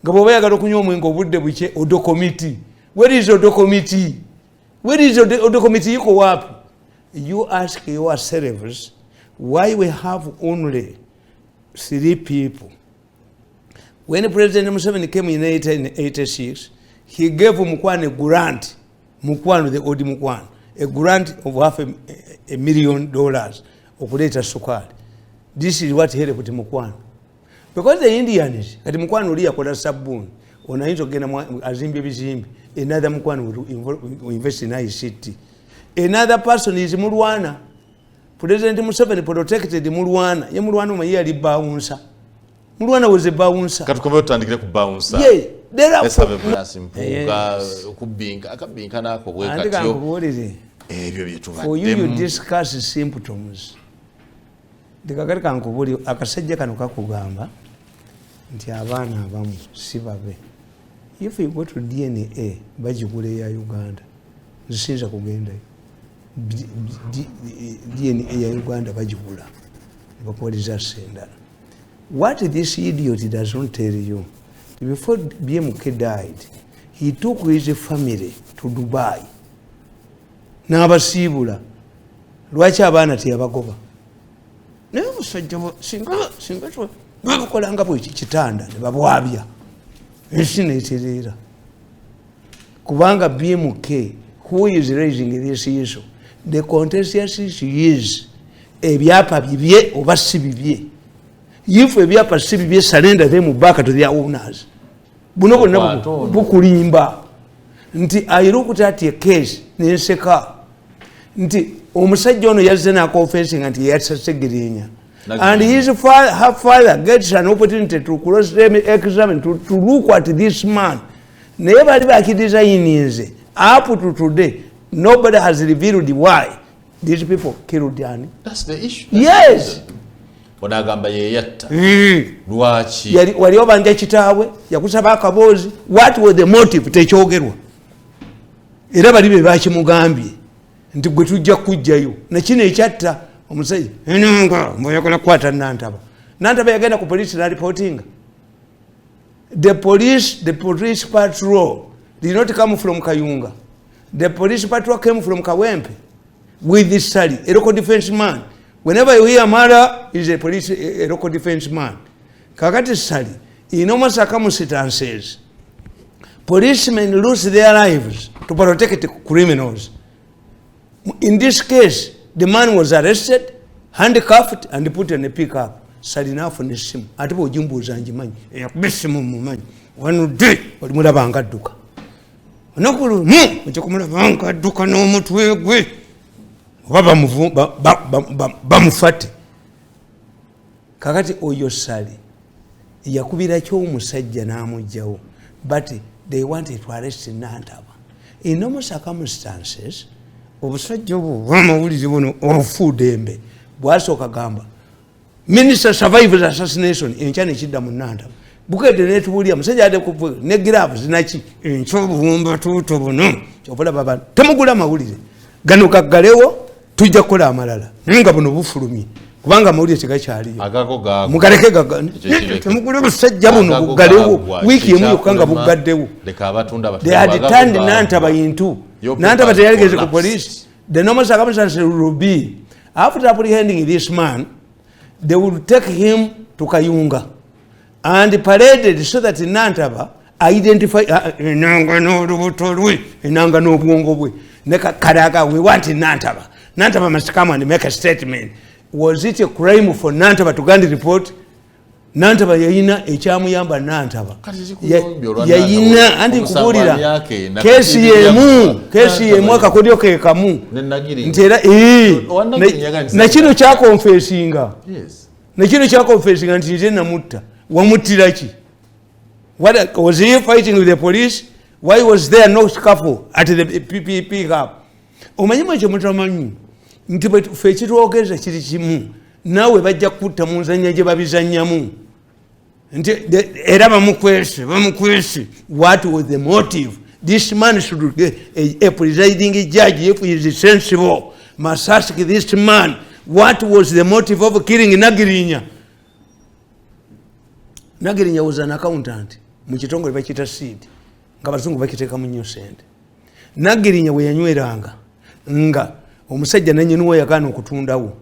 S2: nga bwoba yagala okunywa omwenge obudde buke Odo Committee. Where is Odo Committee? Where is Odo Committee? Yuko wapi? You ask yourselves why we have only 3 people. When President Museveni came in 1886, he gave Mukwan a grant, Mukwan, the Odi Mukwan, a grant of $500,000 of later sukari. This is what he helped Mukwan. Because the Indians, at Mukwan will akola sabun, on a gena azimbi bizimbi, another Mukwan will invest in ICT. Another person is Mulwana. President Museveni protected Mulwana. Ye Mulwana mayali bouncer. Mulwana was a bouncer.
S1: Katukombe tutandikire ku bouncer.
S2: Yeah, there are
S1: mpuga kubinka akabinka nako kweka tyo. Ebyo byetuvadde.
S2: For you discuss symptoms. Ndikagari kankubuli akasajja kano kakugamba nti abaana abamu sibabe. If you go to DNA bajigule ya Uganda zisinza kugenda DNA ya Uganda bajigula bapoliza senda. What this idiot does not tell you, before BMK died, he took his family to Dubai. N'abasiibula lwaki abaana teyabagoba naye omusajja singa babakolanga bweki kitanda ne babwabya ensi neetereera kubanga BMK who is raising this issue the contentious is ebyapa bibye oba si bibye. If ebyapa si bibye surrender them back to their owners. Buno bonna bukulimba nti ayirukuta ati a case nenseka nti omusajja ono yazze na confessing anti yatsa Ssegirinya and his father, her father gets an opportunity to cross examine to look at this man. Never bakidesigninze up to today nobody has revealed why these people killed Diani.
S1: That's the issue.
S2: Yes.
S1: Onagamba ye yatta lwaki
S2: wali obanja kitaawe yakusaba akabozi. What was the motive tekyogerwa era bali be bakimugambye nti gwe tujja kujjayo nakino ekyatta omusajja enanga mbayagala kukwata Nantaba yagenda ku police na reporting. The police patrol did not come from Kayunga. The police patrol came from Kawempe with this study, a local defense man. Whenever you hear murder, is a local defense man. Kakati study, in normal circumstances, policemen lose their lives to protect criminals. In this case, the man was arrested, handcuffed, and put in a pickup. Salina for the sim. Atibo Jumbo Zanjiman, a maximum man. One day, but Mulabanka Duka. No, which you come to Duka no more to way. Bamufati. Kakati Oyo Sali. Yakubira Chomu said Janamu Joe, but they wanted to arrest Nantaba. In normal circumstances, of such Joe, or food dembe, Waso Kagamba. Minister survivors assassination in China Chidamunanda. Buka the net William said Negravs Nachi in Chobumba Tobono, Chopola Baba, Tamagula Mauli, Ganuka Galeo, Tujakula Malala, Ningabunu Furumi, Wanga Modi Chari, Mukareka, Tamagula said Jamun Galeo, Wiki Mukanga Bugadeu. They had turned Nantaba into Nantaba the police. The normal circumstances will be after apprehending this man. They would take him to Kayunga and paraded so that Nantaba identify Nanga no Bungo, Neka Karaga, we want in Nantaba. Nantaba must come and make a statement. Was it a crime for Nantaba to go and report? Nantaba Yaina, a Chamuyamba Nantaba. Yaina, Anti Kubura, Kesi Moka Kodioke Kamu, Nachino Chako facing. Yes. Nachino Chako facing and Tizena Mutta, Wamutirachi. What was he fighting with the police? Why was there no scuffle at the PPP up? Omayima Jamutamani, Intibet Fetchit Walkers, a Chirichimu. Now we bajja kutta munzanya je babizanyamu nti era bamukwese what was the motive? This man should get a presiding judge, if he is sensible, must ask this man what was the motive of killing Ssegirinya. Ssegirinya was an accountant mu kitongole bakita seed nga bazungu bakiteeka mu nnyo sente. Ssegirinya we yanyweranga nga omusajja nannyiniwo yagaana okutundawo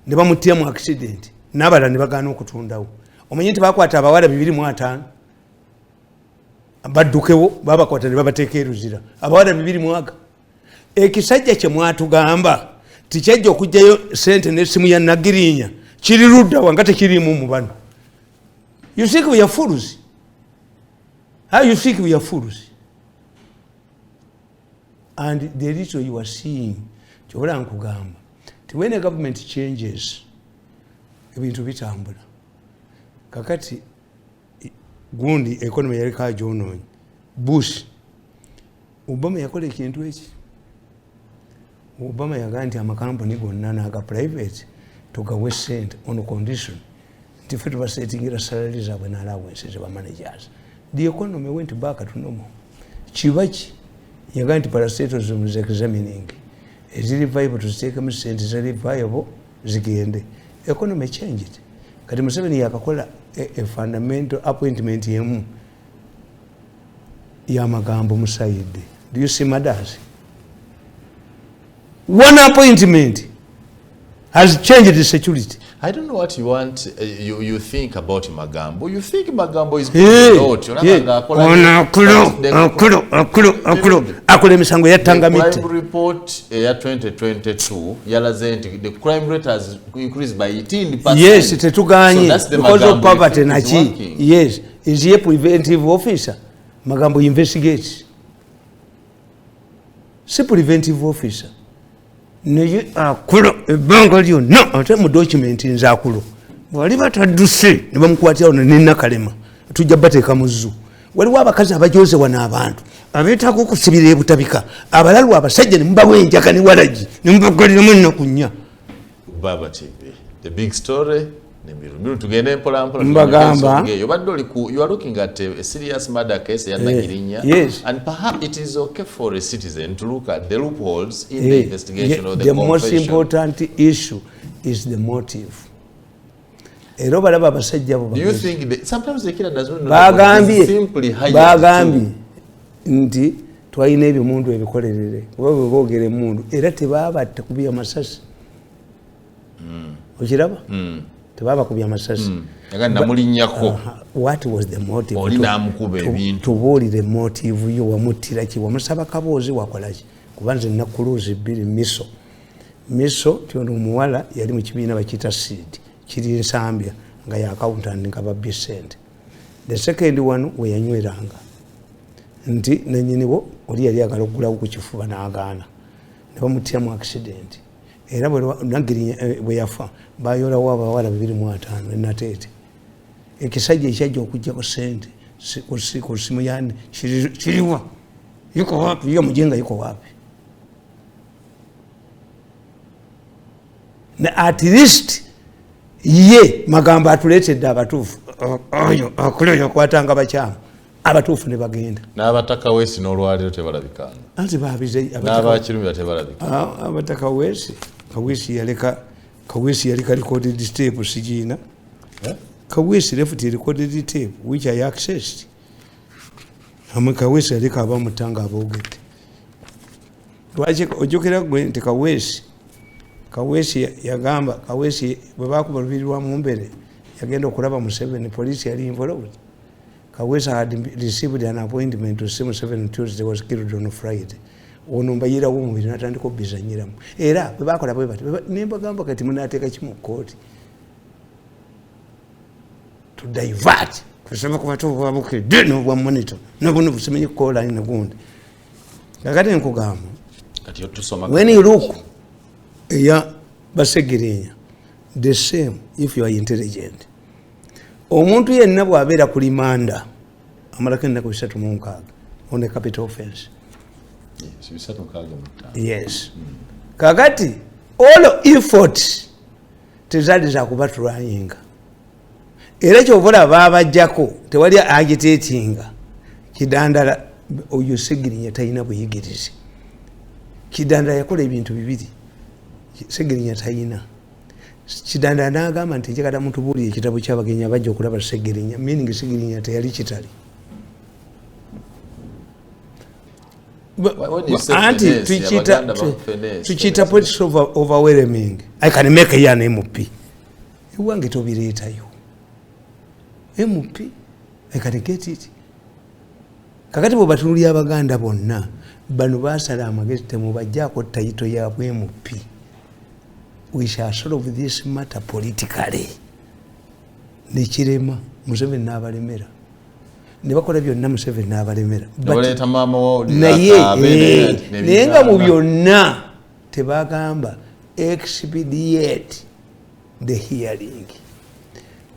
S2: ne bamutya mu accident n'abala ne bagaana okutundawo. Omanyi nti bakwata abawala 205 baddukewo babakwata ne babateeka eruzira abawala 200. Ekisajja kye mwatugamba tikyajja okujjayo sente n'essimu ya Ssegirinya kiri ludda wanga tekirimu mu bano. You think we are fools? How you think we are fools? And the reason you are seeing kyobola nkugamba when a government changes ebintu bitambula. Kakati gundi economy yali kajonoonyi Bush Obama yakola ekintu eki. Obama yagaa nti amakampuni gonna naga private tugawe sente on condition nti ffe tubasetingira salaries zaabwe n'allowances ba managers. The economy went back to normal. Kibaki yagaa nti parastatals is examining is it viable to take them sente zali viable zigende. Economy changed. Kati Museveni yakakola a fundamental appointment yemu ya magambo musaide. Do you see Madasi? One appointment has changed the security.
S1: I don't know what you want. You think about Magambo. You think Magambo is good. The crime report year 2022 the crime rate has increased by 18%.
S2: Yes, it's because of poverty. Yes, is he a preventive officer? Magambo investigates. C'est preventive officer. Naye akulo ebbanga lyonna ate mu document nzaakulo bwali batadduse ne bamukwatira ono nennakalema tujja bateeka mu zzu. Waliwo abakazi abajozewa n'abantu abeetaaga okusibira ebutabika abalalu abasajja ne mubawa enjaga ne walagi ne mubagaliramu ennaku nnya.
S1: Baba TV, the big story
S2: mbagamba
S1: you are looking at a serious murder case ya Ssegirinya,
S2: yes,
S1: and perhaps it is okay for a citizen to look at the loopholes in the investigation or the confession.
S2: Most important issue is the motive. Do
S1: you think that sometimes the killer does not know what simply
S2: hired nti twalina ebimundu ebikolerere kuba bwe boogera emundu era tebabatta kubya amasasi okiraba tebaba kubya amasasi
S1: namulinnyako
S2: what was the motive
S1: oli namukuba ebintu
S2: tubuulire motive yo wamuttira ki wamusaba kaboozi wakolaki kuba nze nakuluuzi bbiri miso tyono omuwala yali mu kibiina bakiyita seed kiri nsambya nga yakawuntanti nga babbi sente. The second one we yanyweranga nti nanyinibo oli yali agala okugulawo ku kifuba n'agaana ne bamuttira mu accident era Ssegirinya bwe yafa bayoolawo abawala 25 Nateete ekisajja ekyajja okuggyako sente ku ssimu yandi kiriwa yuko wapi yo mujenga yuko wapi na at least ye magambo atuleetedde abatuufu oyo akuleyo kwatanga bakyamu abatuufu ne bagenda
S1: n'abataka wesi n'olwaliro tebalabikanga
S2: anti baabize
S1: n'abakirumira tebalabika
S2: abataka kawesi yaleka recorded tape sigiina kawesi left recorded tape which I accessed kawesi yaleka abamutanga aboogedde lwaki ojjukira gwe nti kawesi yagamba bwe bakuba lubiri lwa mumbere yagenda okulaba Museveni police yali involved. Kawesi had received an appointment to see Museveni Tuesday, was killed on Friday. Ono mbayira w'omubiri natandika obbizanyiramu era bwe bakola bwe bati nembagamba kati munateeka kimu kooti to divert kusema kubatuufu babukidde n'obwa monitor nobuno busimenye kukola ni nagundi kakati nkugamba
S1: kati tusoma
S2: when you look eya Ssegirinya the same if you are intelligent omuntu yenna bw'abeera ku limanda amalako ennaku 36 on a capital offense. Yes. Kakati all efforts tezaali za kubatulwanyinga era kyovola babajjako tewali agitatinga kidandala oyo Ssegirinya talina buyigirizi kidandala yakola ebintu bibiri Ssegirinya talina kidandala n'agamba nti njagala mutubuulire ekitabo ky'abagenyi abajja okulaba Ssegirinya meaning Ssegirinya teyali kitali anti tukiita politics overwhelming. I can make a an MP ewange tobireetayo MP I can get it. Kakati bwe batunulira Abaganda bonna bano basala amagezi temubajjaako tayito yaabwe MP. We shall solve this matter politically. Nekirema Museveni n'abalemera ne bakola byonna Museveni n'abalemera naye nga mu byonna tebagamba expedite the hearing.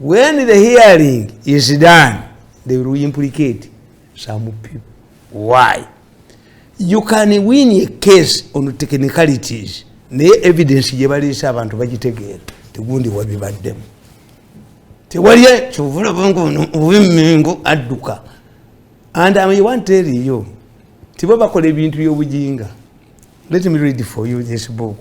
S2: When the hearing is done they will implicate some people. Why? You can win a case on technicalities naye evidence gye baleese abantu bagitegeera tegundi wabibaddemu tewali kyovula bongo obwemmengo adduka. And I want to tell you tibo bakola ebintu by'obujinga. Let me read for you this book.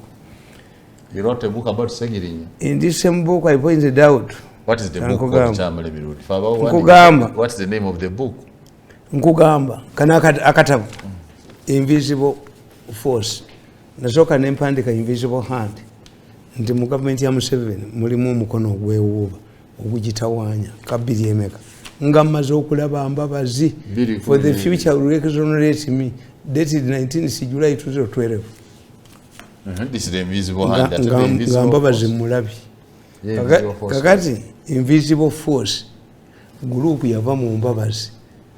S1: You wrote a book about Ssegirinya.
S2: In this same book I pointed out.
S1: What is the book called? Tamale
S2: Mirundi.
S1: What is the name of the book?
S2: Nkugamba kana akatabu Invisible Force. Nazoka nempandika Invisible Hand. Nti mu government ya Museveni mulimu omukono ogwewuuba ogugitawaanya kabiri emeka nga mmaze okulaba mbabazi for the future will exonerate me dated 19 July 2012.
S1: This is the Invisible Hand. That the Invisible
S2: mbabazi mulabi kakati Invisible Force group yava mu mbabazi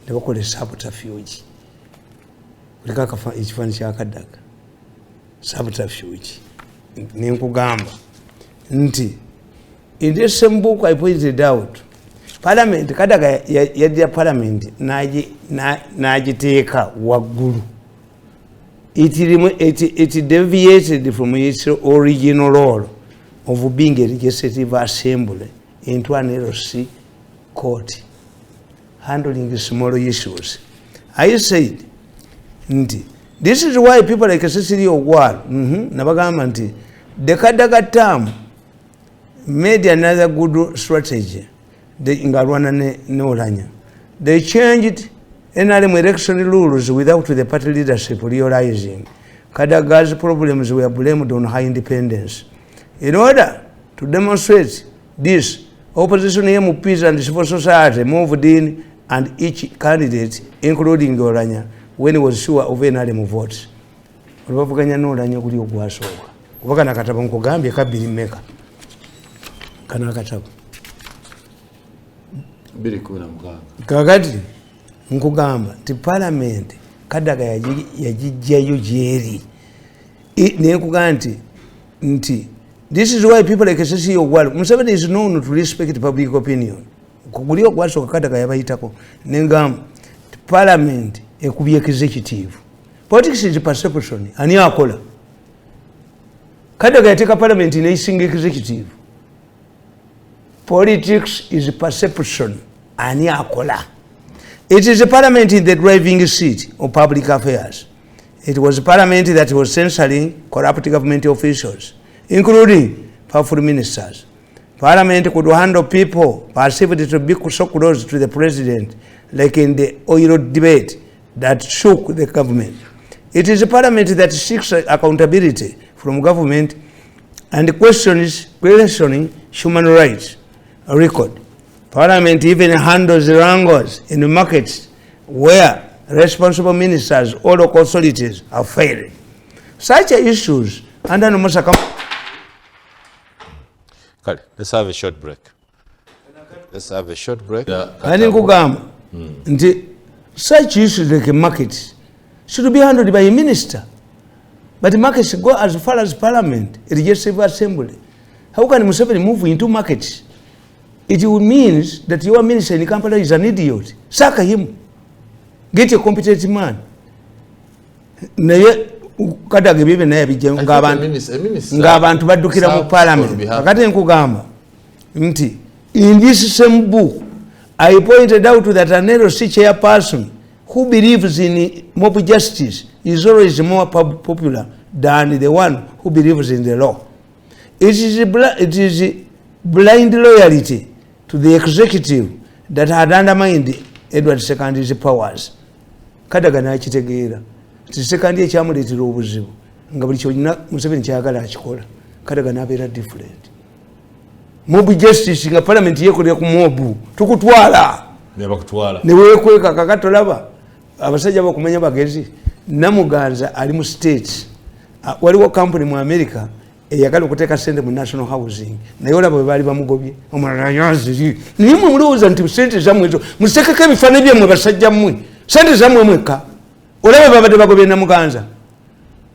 S2: ne bakola subterfuge kulika ekifaananyi kyakaddaga subterfuge nenkugamba nti in this same book I pointed out Parliament kadaga yadya Parliament najiteeka waggulu it deviated from its original role of being a legislative assembly into an LC court handling small issues. I said, this is why people like Cecilia Ogwal, Nabagama, the Kadaga term made another good strategy. The Ingarwana Noranya. They changed NRM election rules without the party leadership realizing Kadaga's problems were blamed on high independence. In order to demonstrate this, opposition MPs and civil society moved in, and each candidate, including Oranya, when he was sure of NRM votes. Oluvuganya n'Oranya kuli ogwasooka. Kuba kana katabo nkugambye kabiri mmeka. Kana katabo. Kakati nkugamba nti parliament Kadaga yajijjayo gyeri. Nekugamba nti this is why people like Cecilia Ogwal, Museveni is known to respect public opinion. Kuguli ogwasooka Kadaga yabayitako nengamba parliament ekubye executive. Politics is perception. Ani akola? Kadaga yateeka parliament neyisinga executive. Politics is perception. Ani akola? It is a parliament in the driving seat of public affairs. It was a parliament that was censoring corrupt government officials, including powerful ministers. Parliament could handle people perceived to be so close to the president, like in the oil debate that shook the government. It is a parliament that seeks accountability from government and questioning human rights. A record. Parliament even handles wrangles in the markets where responsible ministers or local authorities are failing. Such issues under no Let's
S3: have a short break. Let's have a short break.
S2: Such issues like markets should be handled by a minister. But markets go as far as parliament, a legislative assembly. How can Museveni move into markets? It means that your minister in Kampala is an idiot. Sack him. Get a competent man. Kadaga bibe naye bijja ng'abantu baddukira mu parliament. Kakati nkugamba nti in this same book I pointed out that an LC chairperson who believes in mob justice is always more popular than the one who believes in the law. It is blind loyalty to the executive that had undermined Edward II's powers. Kadaga n'akitegeera nti Sekandi ekyamuleetera obuzibu nga buli kyonna Museveni kyagala akikola. Kadaga n'abeera different. Mob justice nga parliament yeekolera ku mobu tukutwala ne weekweka kakatolaba abasajja bakumanya bagezi Namuganza ali mu states waliwo company mu America eyagala okuteeka sente mu national housing naye olaba bwe baali bamugobye omulala yazi niye mulowooza nti sente zammwe ezo musekeko ebifaananyi byammwe basajja mmwe sente zammwe mwekka olaba babadde bagobye Namuganza.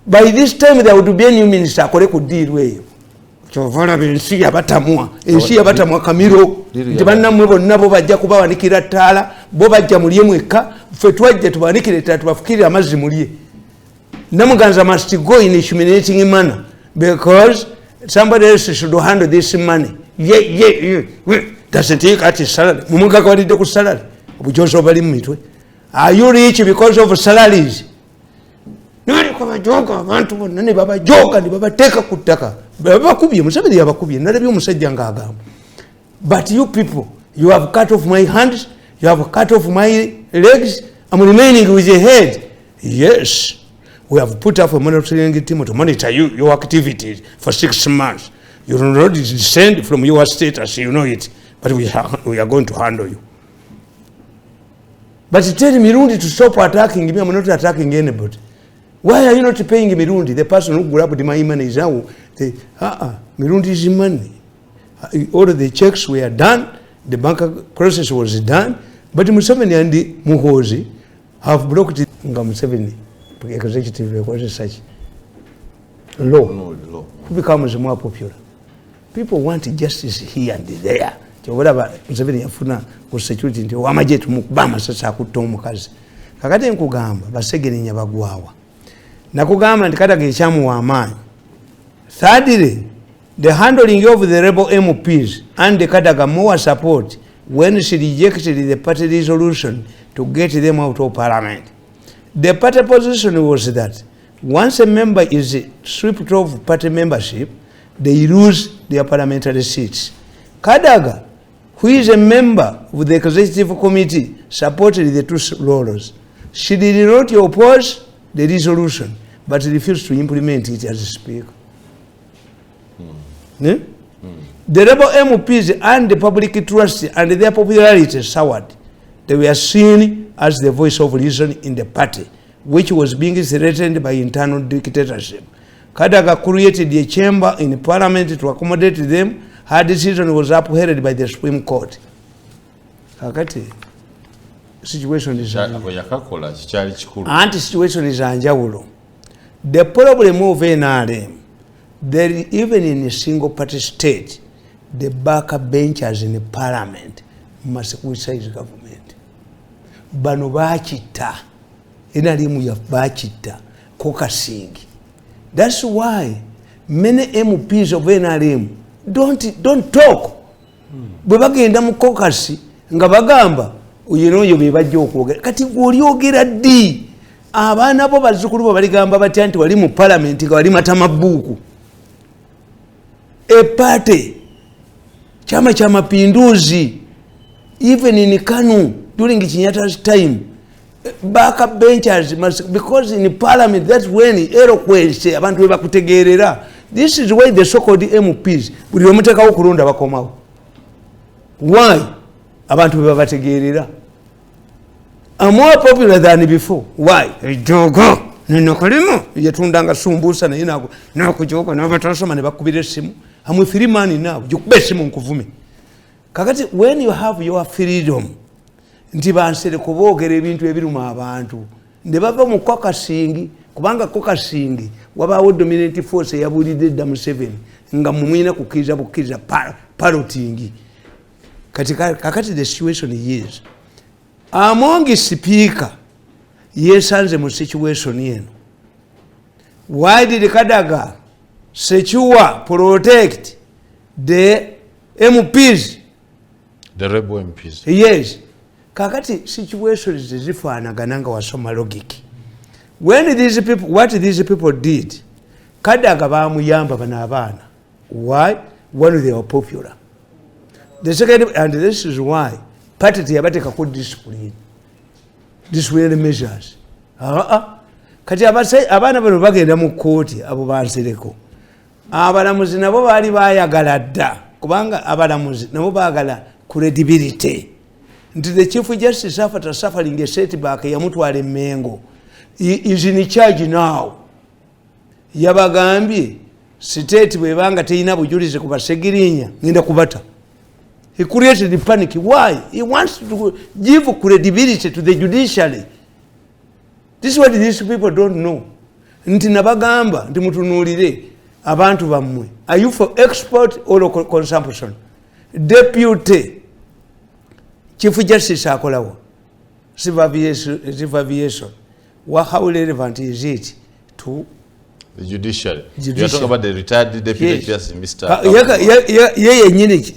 S2: By this time there would be a new minister akole ku deal eyo. Kyova olaba ensi yabatamwa Kamiro nti bannammwe bonna bo bajja kubawanikira ttaala bo bajja mulye mwekka ffe twajja tubawanikire ttaala tubafukirire amazzi mulye. Namuganza must go in a humiliating manner because somebody else should handle this money. Doesn't take out his salary. Mumugagawalidde ku salary obujozi obali mu mitwe. Are you rich because of salaries? Nali kwa bajoga abantu bonna ne babajoga ne babateeka ku ttaka babakubye Museveni yabakubye nalabye omusajja ng'agamba. But you people, you have cut off my hands, you have cut off my legs, I'm remaining with your head. Yes, we have put up a monitoring team to monitor your activities for 6 months. You will not descend from your status, you know it, but we are going to handle you. But tell Mirundi to stop attacking me. I'm not attacking anybody. Why are you not paying Mirundi? The person who grabbed my money is now. Mirundi is money. All the checks were done. The bank process was done. But Museveni and Muhozi have blocked it. Museveni, executive, was such law. Who becomes more popular? People want justice here and there. Whatever Museveni yafuna ku security nti wamaje tumukubama sasa akutta omukazi. Kakati nkugamba Ssegirinya bagwawa. Nakugamba nti Kadaga ekyamuwa amaanyi. Thirdly, The handling of the rebel MPs and the Kadaga more support when she rejected the party resolution to get them out of parliament. The party position was that once a member is stripped of party membership, they lose their parliamentary seats. Kadaga, who is a member of the executive committee, supported the two laws. She did not oppose the resolution, but refused to implement it as a speaker. The rebel MPs and the public trust and their popularity soured. They were seen as the voice of reason in the party, which was being threatened by internal dictatorship. Kadaga created a chamber in parliament to accommodate them. Her decision was upheld by the Supreme Court. Kakati, situation is anti-situation is anjawulo. The problem of NRM, there even in a single party state, the backbenchers in the parliament must criticize government. Bano bachita, NRM ya bachita, kokasingi. That's why many MPs of NRM don't talk. Bwebagenda mu kokasi nga bagamba uyonoyo bebajja okwogera kati gw'olyogera ddi abaana bo bazzukulu bo baligamba batya nti wali mu parliament nga wali matamabuuku epate chama cha mapinduzi even in Kanu during Kenyatta's time backbenchers must, because in parliament that's when eloquence abantu bebakutegerera. This is why the so-called MPs buli omutekawo kulonda bakomawo. Why? Abantu bebabategerera. Are more popular than before. Why? Jogo nino kalimo yatundanga sumbusa na ina nakujoga nabatasoma ne bakubira simu. I'm with 3 man now. Jukube simu nkuvume. Kakati when you have your freedom nti bansere kubogera ebintu ebiruma abantu ne bava mu kwakasingi kubanga kokasingi wabawo dominant force yabulide da mu 7 nga mumwina kukiza bukiza parotingi kakati the situation is among speaker yesanze mu situation yeno. Why did Kadaga secure protect the MPs,
S3: the rebel MPs?
S2: Yes. Kakati situations zifanagana nga wasoma logic. When these people, what these people did, Kadaga bamuyamba bana abana. Why? One, they were popular. The second, and this is why, party yabateka ku discipline measures. Kati abana bano bagenda mu kooti abo bansereko. Abalamuzi nabo baali bayagala dda kubanga abalamuzi nabo baagala credibility. Nti the Chief Justice after suffering a setback yamutwala Mengo is in charge now. Yabagambye state bwebanga teyina bujulizi ku Ssegirinya ngenda kubata. He created the panic. Why? He wants to give credibility to the judiciary. This is what these people don't know. Nti nabagamba nti mutunulire abantu bamwe. Are you for export or consumption? Deputy Chief Justice akolawo civil aviation. How relevant is it to
S3: the judiciary? You are talking about the retired Deputy Justice, Mr.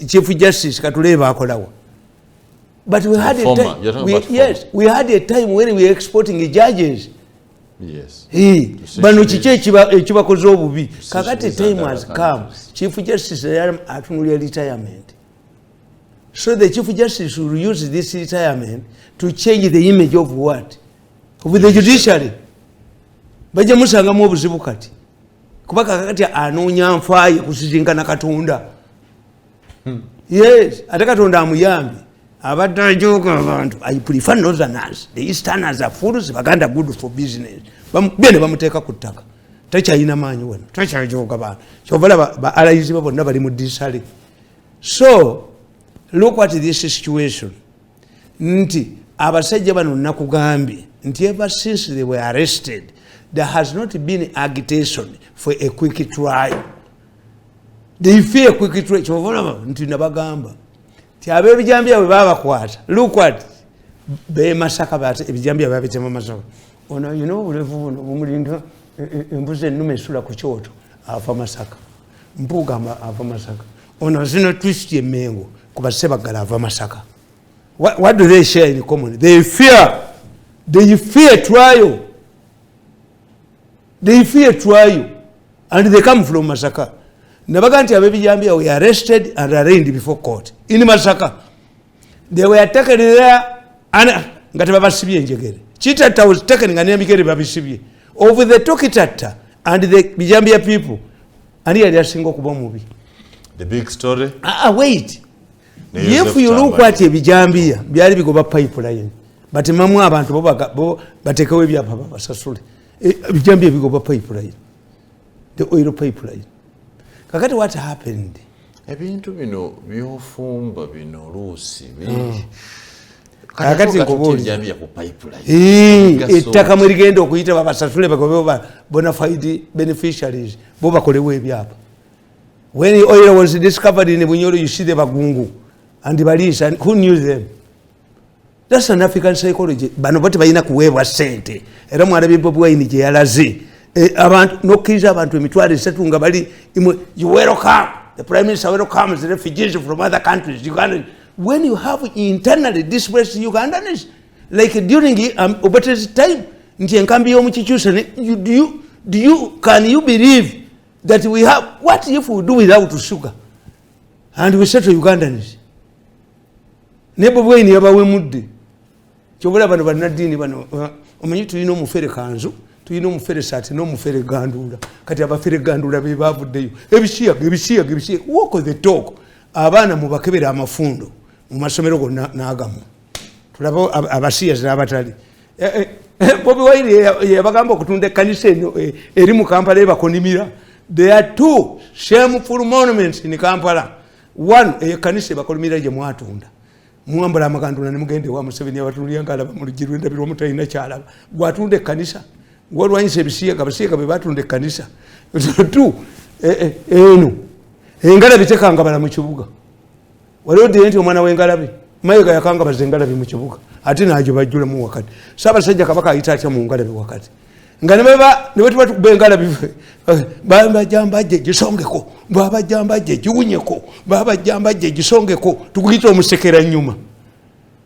S2: Chief Justice katuleba akolawo. But we had a time. We had a time when we were exporting judges.
S3: Yes.
S2: Bano chiche ekibakoze obubi. Kakati time has come. Chief Justice atunulira retirement. So the Chief Justice will use this retirement to change the image of what? Of the judiciary. Baje musanga mu obuzibu kati. Kubaka kakati anonya nfaye kusizinkana Katonda. Yes, ate Katonda amuyambi. Abadajoka abantu. I prefer northerners. The easterners are fools, baganda good for business. Bene bamuteka kutaka. Tacha ina manyi wena. Tacha joga ba. Chovala ba alayizi babonna bali mu disali. So look at this situation. Nti abasajja bano nakugambye nti ever since they were arrested there has not been agitation for a quick trial. They fear a quick trial. Chovala nti nabagamba. Ti abebijambya bwe babakwata. Look at be masaka bate ebijambya babitema masaka. Ono you know bulevu bumulinda embuze ennume esula ku kyoto afa masaka. Mpuga ava Masaka. Ono zino twist ye Mengo kuba Sebagala ava Masaka. What do they share in common? They fear trial. They fear trial. And they come from Masaka. Nabaganti Abebijambia were arrested and arraigned before court. In Masaka. They were taken there and Gatabasibi Njegere. Chitata was taken in Ganamikere Babisibi. Over the Tokitata and the Bijambia people. And here they are single Kuba movie.
S3: The big story?
S2: Wait. If you look at Bijambia, Biari Bigoba pipeline. But Mamu abantu bo batekawe byapa basasule. Bijambia Bigoba pipeline. The oil pipeline. Kakati what happened?
S3: Ebintu bino byofumba bino luusi.
S2: Kakati nkubuli.
S3: Bijambia ku pipeline.
S2: Ettaka mwe ligenda okuyita babasasule bagobe bona fide beneficiaries. Bo bakolewe byapa. When the oil was discovered in Bunyoro, you see the Bagungu and the Balis, and who knew them? That's an African psychology. Banobati Baina Kueva Sente, Ramarabi Bobu in Jalazi, about no kids about to Mitwari Setunga Bali, you welcome. The Prime Minister welcomes the refugees from other countries. Uganda. When you have internally displaced Ugandans, like during Obate's time, can you believe that we have, what if we do without sugar? And we settle Ugandans. Nebo bwe ni abawe mudde. Chobola bano banadini bano. Omanyi tulina omufere kanzu, tulina omufere sati n'omufere gandula. Kati abafere gandula be bavuddeyo. Ebishiya. Walk the talk. Abaana mu bakebera amafundo. Mu masomero gonna n'agamu. Tulaba abashiya z'abatali. Bobi Wine yabagamba okutunda ekkanisa eno eri mu Kampala ebakonimira. There are two shameful monuments in Kampala. One, a kanisa bakolumira je mwatunda. Muambala amagandula ne mugende wa Museveni abatulya ngala mu lugirwenda biro mutayina kyala. Gwatunde kanisa. Gwalwanyise ebisiya be batunde kanisa. Two, eno. Engala bitekanga bala mu kibuga. Waliwo denti omwana w'engalabi. Mayiga yakanga bazengalabi mu kibuga. Ate najo bajjula mu wakati. Ssaabasajja Kabaka ayita atya mu ngalabi wakati. Nga ne batuba tukubengala bife baba jambaje gisongeko baba jambaje giwunyeko baba jambaje gisongeko tukuyita omusekera nyuma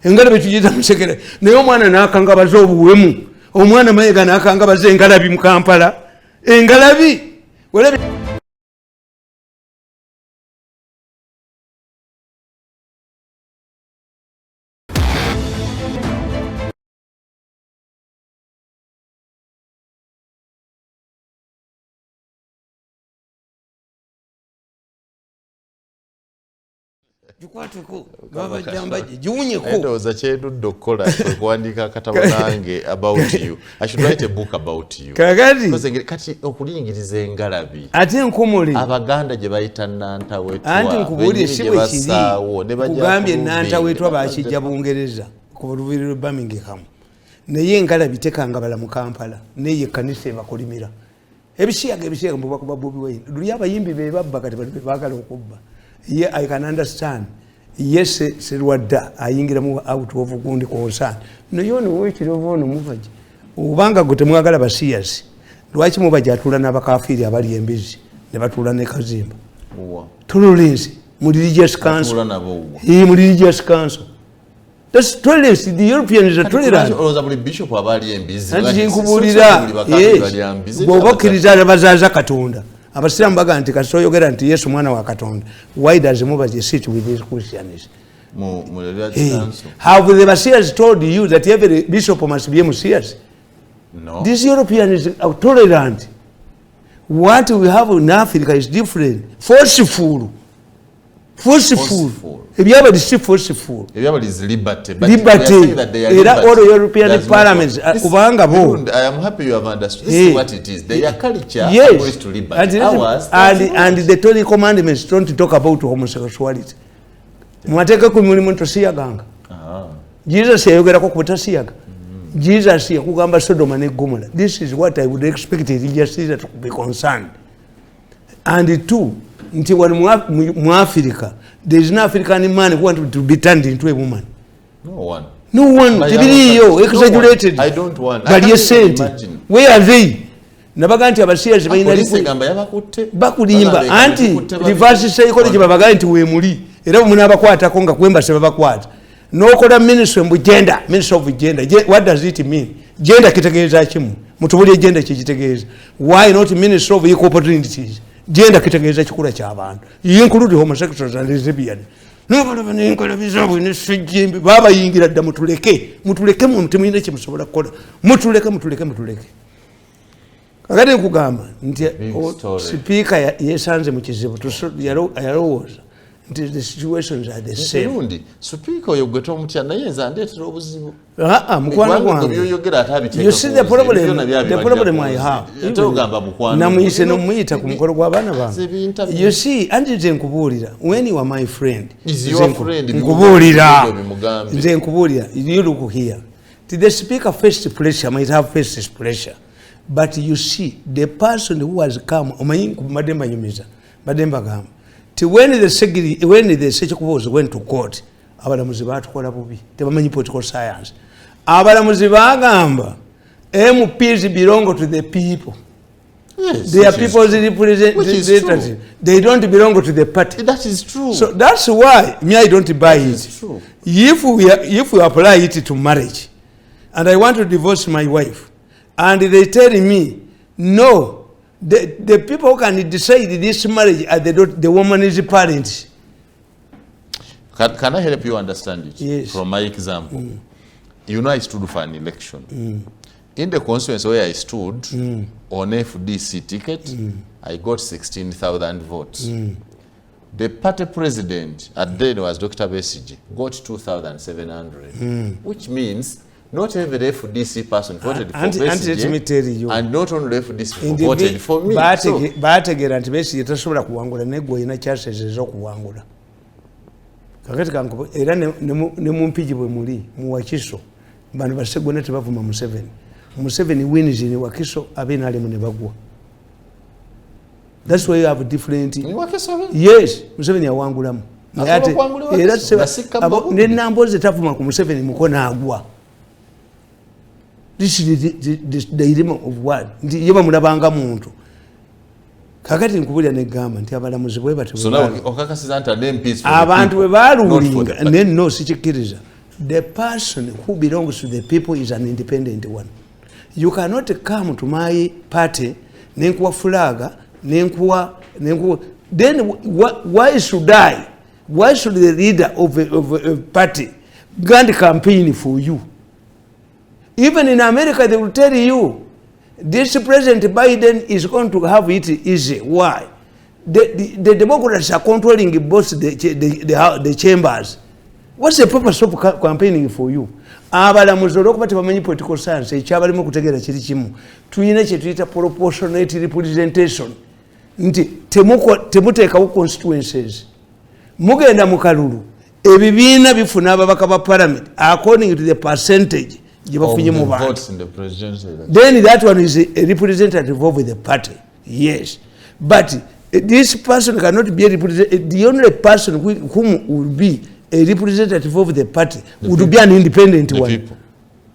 S2: engala betuyita musekera naye omwana nakanga bazo obuwemu omwana Mayiga nakanga baze engalabi mu Kampala engalabi wala Jukwatuko baba jambaje jiwunyeko
S3: ndoza chedu dokola kuandika akatabo nange about you. I should write a book about you. Kati okulingiriza engalabi
S2: ate nkomole
S3: abaganda je bayita nanta wetu
S2: anti nkubulye shibwe kiri kugambye nanta wetu abakijja Bungereza ku lubiri Birmingham naye engalabi tekanga bala mu Kampala naye kanisa bakolimira ebishiyaga mbuba kuba Bobi Wine luli abayimbi be babba kati bagala okubba. Yeah, I can understand. Yes, Serwada, I ingira mu out of Gundi Kosan. No, you know which of one move. Ubanga Gutemagala Basias. Lwachi Mubajatula Nabakafiri, Abadi and busy. Never to run a Kazim. True lazy. Religious council. Religious council. That's tolerance. The Europeans are tolerant.
S3: Bishop Abadi and busy.
S2: And yes. Bobokiriza Bazaza Katunda. Abasiramu baga nti kasoyogera nti Yesu mwana wa Katonda. Why does he sit with these Christians? Have the Messiahs told you that every bishop must be a Messiah?
S3: No.
S2: This European is tolerant. What we have in Africa is different. Forceful. Ebyaba is forceful.
S3: Ebyaba is liberty.
S2: Liberty. Era all European parliaments. Kubanga bo.
S3: I am happy you have understood. This is what it is. Their culture goes to liberty.
S2: And the 20 commandments don't talk about homosexuality. Mwateka kumuli muntu siyaganga. Jesus yayogera ko kubutasiyaga. Jesus yakugamba Sodoma ne Gomorrah. This is what I would expect religious leaders to be concerned. And two, nti mu Africa, there is no African man who wanted to be turned into a woman.
S3: No one.
S2: Exaggerated.
S3: I don't want.
S2: But you said, where are they? nabaga nti abasiyazi bakulimba anti reverse psychology babaga nti wemuli era bwe munabakwatako nga kwembase babakwata n'okola ministry of gender. What does it mean? Gender kitegeeza kimu mutubulye gender kikitegeeza. Why not ministry of equal opportunities? Gender kitegeeza kikula ky'abantu include homosexuals and lesbians. N'abalaba n'enkola bizaabu n'essejjembe baabayingira dda mutuleke muntu temuyina kye musobola kukola mutuleke. Kakati nkugamba nti sipiika yesanze mu kizibu yalowooza nti the situations are the same.
S3: Mirundi sipiika oyo gwe tomutya naye nze andeetera obuzibu.
S2: Mukwano gwange. You see the problem I have. Namuyise n'omuyita ku mukolo gw'abaana bange. You see anti nze nkubuulira when you are my friend. Nkubuulira. You look here. The speaker faced pressure might have faced this pressure. But you see, the person who has come, Mademba Gam, when the Ssewanyana went to court, abalamuzi baatukola bubi, tebamanyi political science. Abalamuzi bagamba, MPs belong to the people.
S3: Yes,
S2: they are people's representatives. They don't belong to the party.
S3: That is true.
S2: So that's why me I don't buy it.
S3: True.
S2: If we apply it to marriage, and I want to divorce my wife, and they tell me, no, the people who can decide this marriage are the woman's parents.
S3: Can I help you understand it?
S2: Yes.
S3: From my example. You know I stood for an election. In the constituency where I stood, on FDC ticket, I got 16,000 votes. The party president at then was Dr. Besigye, got 2,700, which means not every FDC person voted for Besigye, and not only FDC voted for me.
S2: Bategera nti Besigye tasobola kuwangula negwe ina chances ez'okuwangula. Kakati kanko era ne mumpiji bwe muli mu Wakiso bano basegona tebavuma Museveni wins in Wakiso abena ali ne bagwa. That's why you have different. Yes, Museveni awangulamu. Ate era ne nambo zetavuma ku Museveni mukona agwa. This is the dilemma of what? Yeba mulabanga muntu. Kakati nkubulya ne gamba nti abalamuzi bwe batu.
S3: So now okakasiza nti name peace for
S2: abantu we balulinga and then no sichikiriza. The person who belongs to the people is an independent one. You cannot come to my party nenkuwa flaga nenkuwa then why should I? Why should the leader of a party grant campaign for you? Even in America, they will tell you, this President Biden is going to have it easy. Why? The Democrats are controlling both the chambers. What's the purpose of campaigning for you? Abalamuzi olwokuba tebamanyi political science ekyabalimu okutegeera kiri kimu tuyina kye tuyita proportionate representation nti temuteekawo constituencies mugenda mu kalulu ebibiina bifuna ababaka ba parliament according to the percentage gye bafunye mu bantu. Then that one is a representative of the party. Yes. But this person cannot be a representative. The only person whom will be a representative of the party would be an independent one.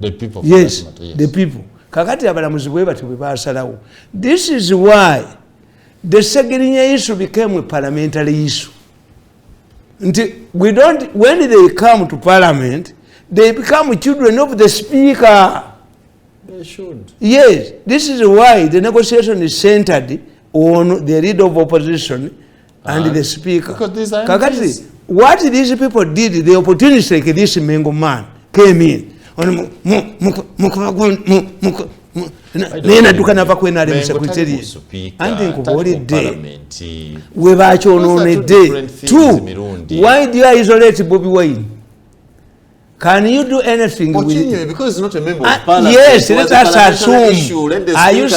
S3: The people.
S2: Yes, the people. Kakati abalamuzi bwe bati bwe basalawo. This is why the Ssegirinya issue became a parliamentary issue. When they come to parliament, they become children of the speaker.
S3: They should.
S2: Yes, this is why the negotiation is centered on the leader of opposition and the speaker.
S3: Because these are
S2: Kakati, what these people did, the opportunists like this Mengo man came in. Nena duka nava kwena ali msekretari andi nkubolidde we bakyononedde. Two, why do you isolate Bobi Wine? Can you do anything with it?
S3: Because he's not a member of parliament.
S2: Yes, let us assume. Are you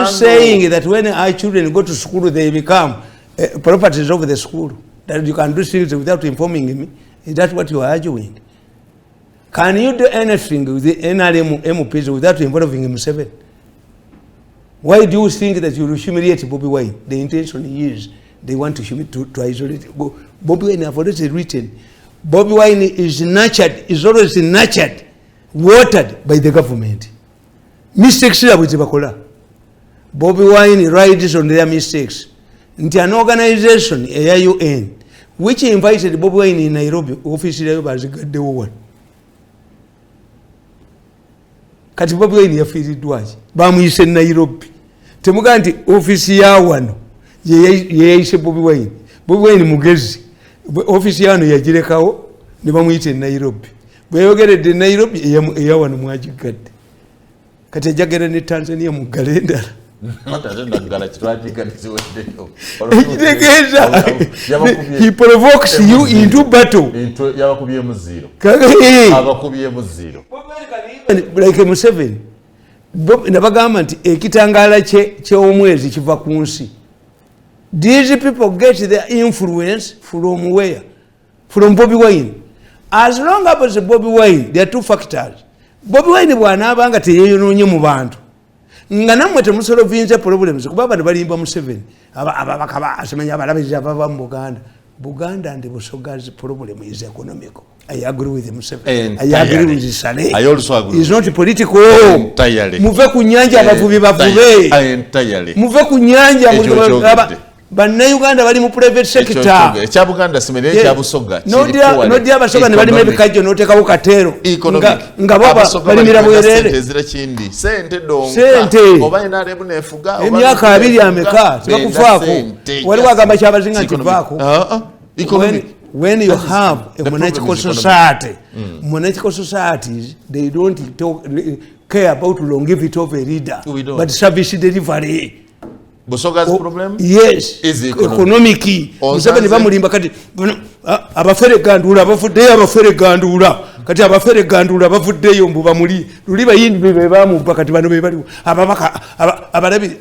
S2: saying that when our children go to school they become properties of the school? That you can do things without informing me? Is that what you are arguing? Can you do anything with the NRM MPs without involving Museveni? Why do you think that you will humiliate Bobi Wine? The intention is they want to isolate. Bobi Wine have already written. Bobi Wine is always nurtured, watered by the government. Mistakes here with Bakola. Bobby Wine rides on their mistakes. Nti an organization eya UN which invited Bobby Wine in Nairobi office yayo bazigaddewo wano. Kati Bobby Wine yafiiriddwaki bamuyise Nairobi. Temuga nti office ya wano yeyayise Bobby Wine. Bobby Wine mugezi office yano yagirekawo ne bamuyite Nairobi. Bweyogeredde Nairobi eya wano mwagigadde. Kati ajagera ne Tanzania mu galendala. He provokes you into battle. Like Museveni. Nabagamba nti ekitangala ky'omwezi kiva ku nsi. These people get their influence from where? From Bobby Wine. As long as Bobby Wine, there are two factors. Bobby Wine bw'anaabanga teyeeyonoonye mu bantu. Nga nammwe temusolovinze problems kuba abantu balimba Museveni ababaka asemanya abalabizi abava mu Buganda and Busoga's problem is economical. I agree with Museveni. I agree with Saleh.
S3: I also agree.
S2: It's not political.
S3: Entirely.
S2: Muve ku nyanja abavubi bavube.
S3: Entirely.
S2: Muve ku nyanja Bannayuganda bali mu private sector.
S3: Ekya Buganda simene ekya Busoga.
S2: Nodi abasoga ne bali mebikajjo n'oteekawo katero. Nga baba balimira bwerere.
S3: Sente donka.
S2: Sente.
S3: Oba inarebu nefuga.
S2: Emyaka 2 ameka. Tibakufaako. Waliwo agamba kyabazinga ntivaako. When you have a monarchical society, monarchical societies, they don't care about longevity of a leader, but service delivery.
S3: Busoga's problem?
S2: Yes.
S3: Is
S2: economic. Museveni bamulimba kati abafere gandula bafuddeyo abafere gandula kati abafere gandula bafuddeyo mbu bamuli luli bayindi be bamupa kati bano be bali ababaka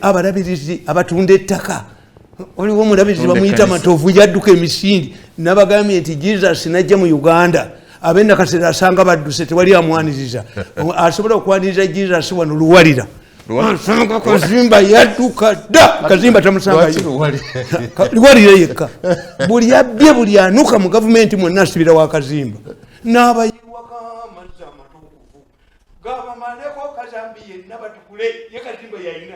S2: abalabirizi abatunda ettaka. Oliwo omulabirizi bamuyita matovu yadduka emisindi n'abagambye nti Jesus najja mu Uganda abenda kaseera asanga badduse tewali amwaniriza asobola okwaniriza Jesus wano luwalira asanga Kazimba yadduka dda Kazimba tamusanga luwalira yekka buli abbye buli anuka mu gavumenti mwonna asibira wa Kazimba n'abayiwaka amazzi amatukuvu gabamaleko Kazambi yenna batukule ye Kazimba yayina.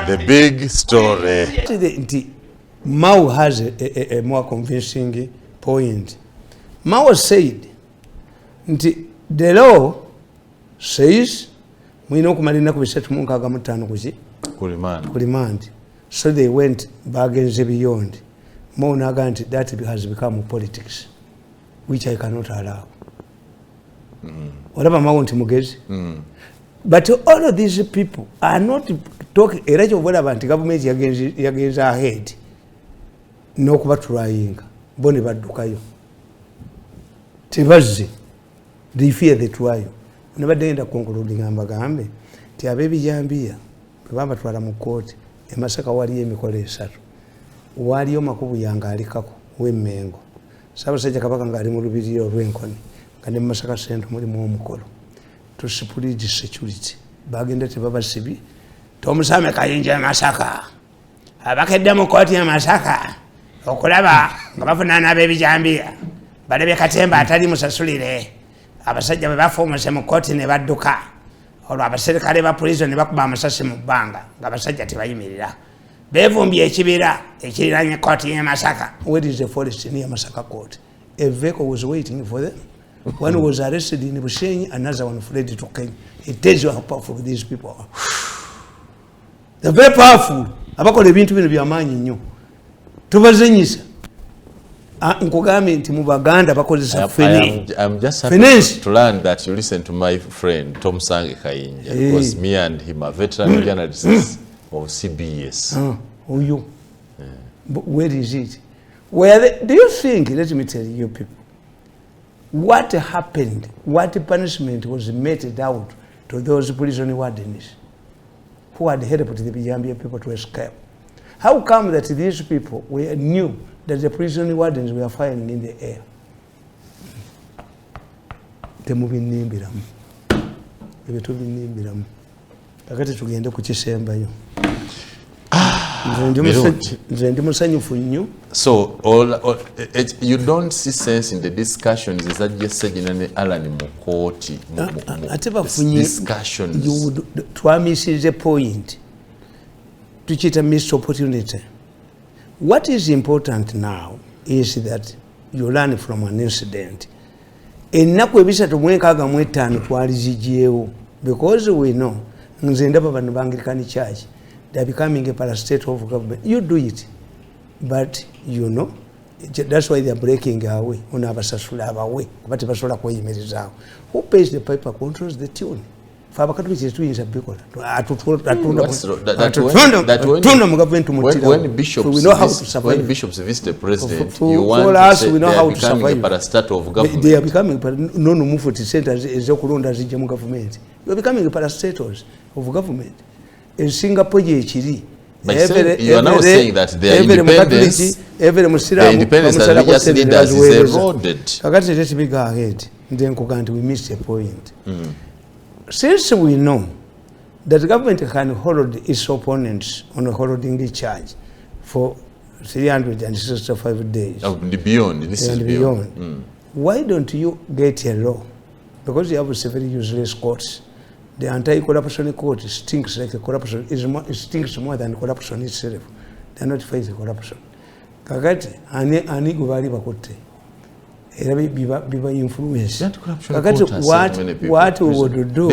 S3: The big story.
S2: Mao has a more convincing point. Mao said, the law says, we know remand. So they went bargains beyond. Mao Nagant, that has become politics, which I cannot allow. Whatever Mao Mugezi. But all of these people are not talking a right of whatever government against our head. No kubatrying. Boni badukayo. Tibazi. They fear the trial. Never did a concluding ambagambe. Tia baby jambia. Kibamba twala mu court. Emasaka wali emikole esatu. Wali omakubu yanga alikako wemmengo. Sabasajja kabaka ngali mu lubiriyo lwenkoni. Kandi masaka sento muri mu omukolo. To support security. Bagenda tebaba sibi. Tomusame kayinja Masaka. Abakedde mu kooti ya Masaka. Okulaba nga bafunana ab'ebijambiya. Balebe katemba atali musasulire. Abasajja bwe bafuumuse mu kooti ne badduka. Olwo abaserikale ba prison ne bakuba amasasi mu bbanga nga abasajja tebayimirira. Beevumbye ekibira ekiriraanye kooti ya Masaka. Where is the forest near Masaka court? A vehicle was waiting for them. One was arrested in Bushenyi, another one fled to Kenya. It tells you how powerful these people are. They're very powerful. Abakola ebintu bino byamaanyi nnyo. Tubazenyisa. Nkugambye nti mu Baganda bakozesa fene.
S3: I'm just happy to learn that you listen to my friend Tom Sange Kayinja, because me and him are veteran journalists of CBS.
S2: Oh, you? But where is it? Do you think, let me tell you people, what happened, what punishment was meted out to those prison wardens who had helped the Bijambia people to escape? How come that these people knew that the prison wardens were firing in the air? Temubinimbiramu. Ebyo tubinimbiramu. Kakati tugende ku kisembayo.
S3: So you don't see sense in the discussions that just said in Allan Mukoti discussions.
S2: You would promise a point to cheat a missed opportunity. What is important now is that you learn from an incident. Ennaku ebisatu mwekaaga mu etaano twali zijeewo because we know nze ndaba bano Anglican Church they are becoming a parastate of government. You do it, but you know that's why they are breaking away. Unabasasula abawe kuba tebasobola kweyimirizaawo. Who pays the piper controls the tune. When bishops
S3: visit the president, you want to say they are becoming a parastate of government.
S2: They are becoming no movement centers as government. You are becoming a parastators of government. In Singapore, you
S3: are now saying that their independence as religious leaders is eroded.
S2: We missed a point. Since we know that the government can hold its opponents on a holding charge for 365 days
S3: and beyond,
S2: why don't you get a law? Because you have a very useless courts. The anti-corruption court stinks like a corruption. It stinks more than corruption itself. They are not fighting corruption. Kakati ani gubali bakote. Biba influence. What we would do?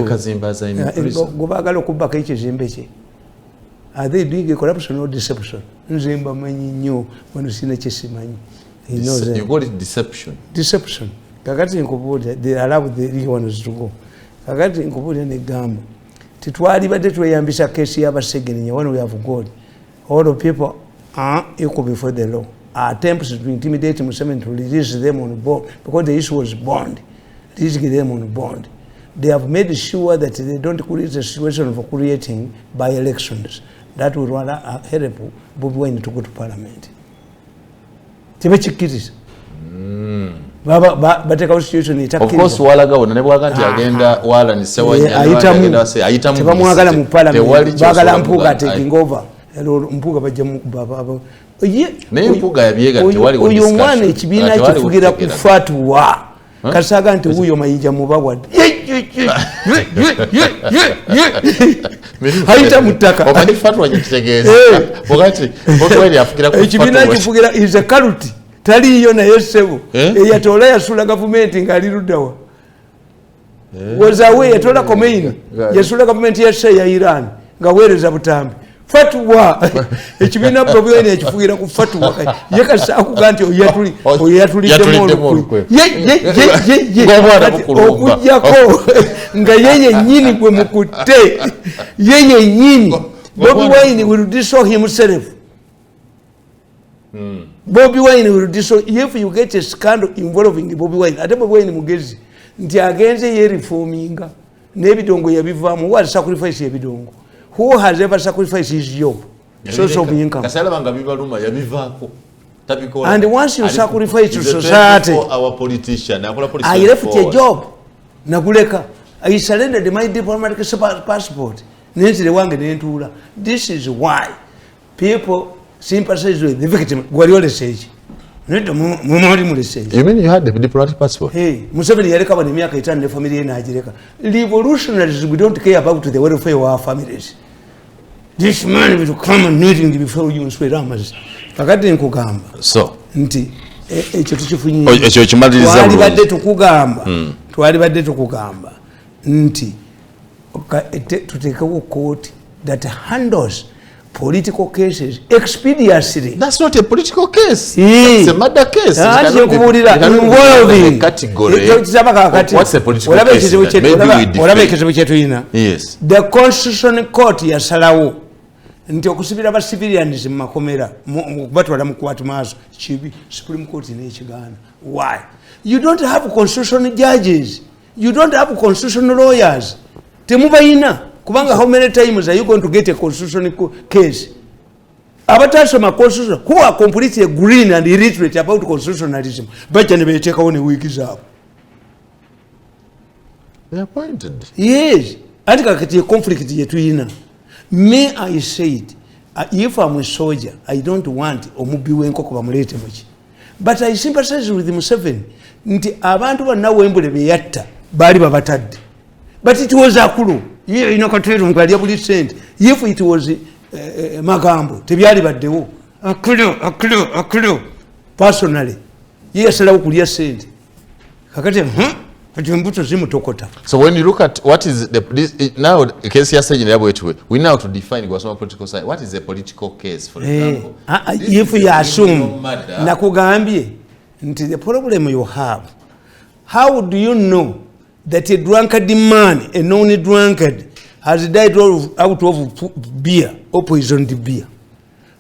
S2: Are they doing a corruption or deception? You
S3: call it deception.
S2: Deception. They allow the real ones to go. Titwali bade tuyambisa kesi ya Ssegirinya when we have God. All the people are equal before the law. Attempts to intimidate Museveni to release them on bond because the issue was bond. Release them on bond. They have made sure that they don't create a situation of creating by elections. That would rather help Bobi Wine to go to parliament.
S3: Of course, walaga wananebuwaga nti agenda Allan Ssewanyana
S2: tebamwagala mu parliament bagala Mpuuga taking over. Mpuuga bajja mu baba uyu mwana ekibiina kifugira kufatwa kasaga nti huyo mayinja mubawadde haita mutaka ekibiina kifugira is a cult taliyo naye ssebo eyatoola yasula gavumenti ng'ali luddawa wazawe yatoola Khomeini yasula gavumenti ya Iran ng'aweereza butambi fatwa ekibiina Bobi Wine ekifugira ku fatwa yekasakuga nti oyatulidde okujjako nga yeye nyini gwe mukutte yeye nyini Bobi Wine will destroy himself. Bobi Wine will destroy if you get a scandal involving Bobi Wine. Ate Bobi Wine mugezi nti agenze ye reforminga n'ebidongo yabivaamu wa sacrifice ebidongo. Who has ever sacrificed his job? Source of income. And once you sacrifice to society, I left a job. Naguleka. I surrendered my diplomatic passport. This is why people sympathize with the victim. You
S3: mean you had the diplomatic passport?
S2: Hey, Museveni yareka bani miaka 5 ne family ye najireka. Revolutionaries, we don't care about the welfare of our families. This man will come and knitting before you and swear ramas. Kakati nkugamba.
S3: So
S2: nti ekyo tukifunye.
S3: Ekyo kimaliriza
S2: bulungi. Twali badde tukugamba. Nti tuteekawo court that handles political cases expeditiously.
S3: That's not a political case. It's a murder case.
S2: What's
S3: a political case? Yes.
S2: The Constitutional Court yasalawo nti okusibira ba civilians mu makomera batwala mu kwatu maaso kibi. Supreme Court n'ekigaana. Why? You don't have constitutional judges. You don't have constitutional lawyers. Temubayina. Kubanga how many times are you going to get a constitutional case? Abatasoma constitution who are completely green and illiterate about constitutionalism. Bacha ne beteekawo ne wiki zaabwe.
S3: They are appointed.
S2: Yes. Ati kakati conflict yetuyina. May I say it, If I'm a soldier, I don't want omubbi w'enkoko bamulete muki. But I sympathize with Museveni. Nti abantu bonna Wembule be yatta baali babatadde. But it was akulu. Ye ino katero mukali buli sente. If it was magambo tebyali baddewo. Akulu. Personally. Ye yasalawo kulya sente. Kakati
S3: so when you look at what is now the case here saying we now to define Gwasoma political side. What is the political case, for example?
S2: If you assume nakugambye nti the problem you have, how do you know that a drunkard man, a known drunkard, has died out of beer or poisoned beer?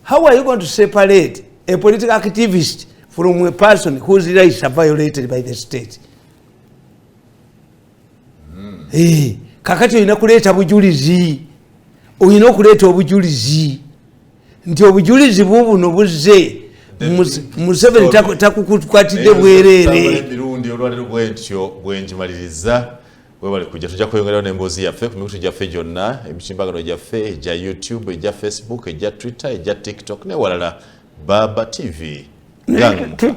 S2: How are you going to separate a political activist from a person whose rights are violated by the state? Kakati oyina kuleeta bujulizi, oyina okuleeta obujulizi nti obujulizi bubuno buzze Museveni takukwatidde bwereere.
S3: Mirundi olwaliro bwentyo bwenjimaliriza webali kujja tujja kweyongerayo n'emboozi yaffe ku mikutu gyaffe gyonna, emitimbagano gyaffe egya YouTube, egya Facebook, egya Twitter, egya TikTok ne walala. Baba TV.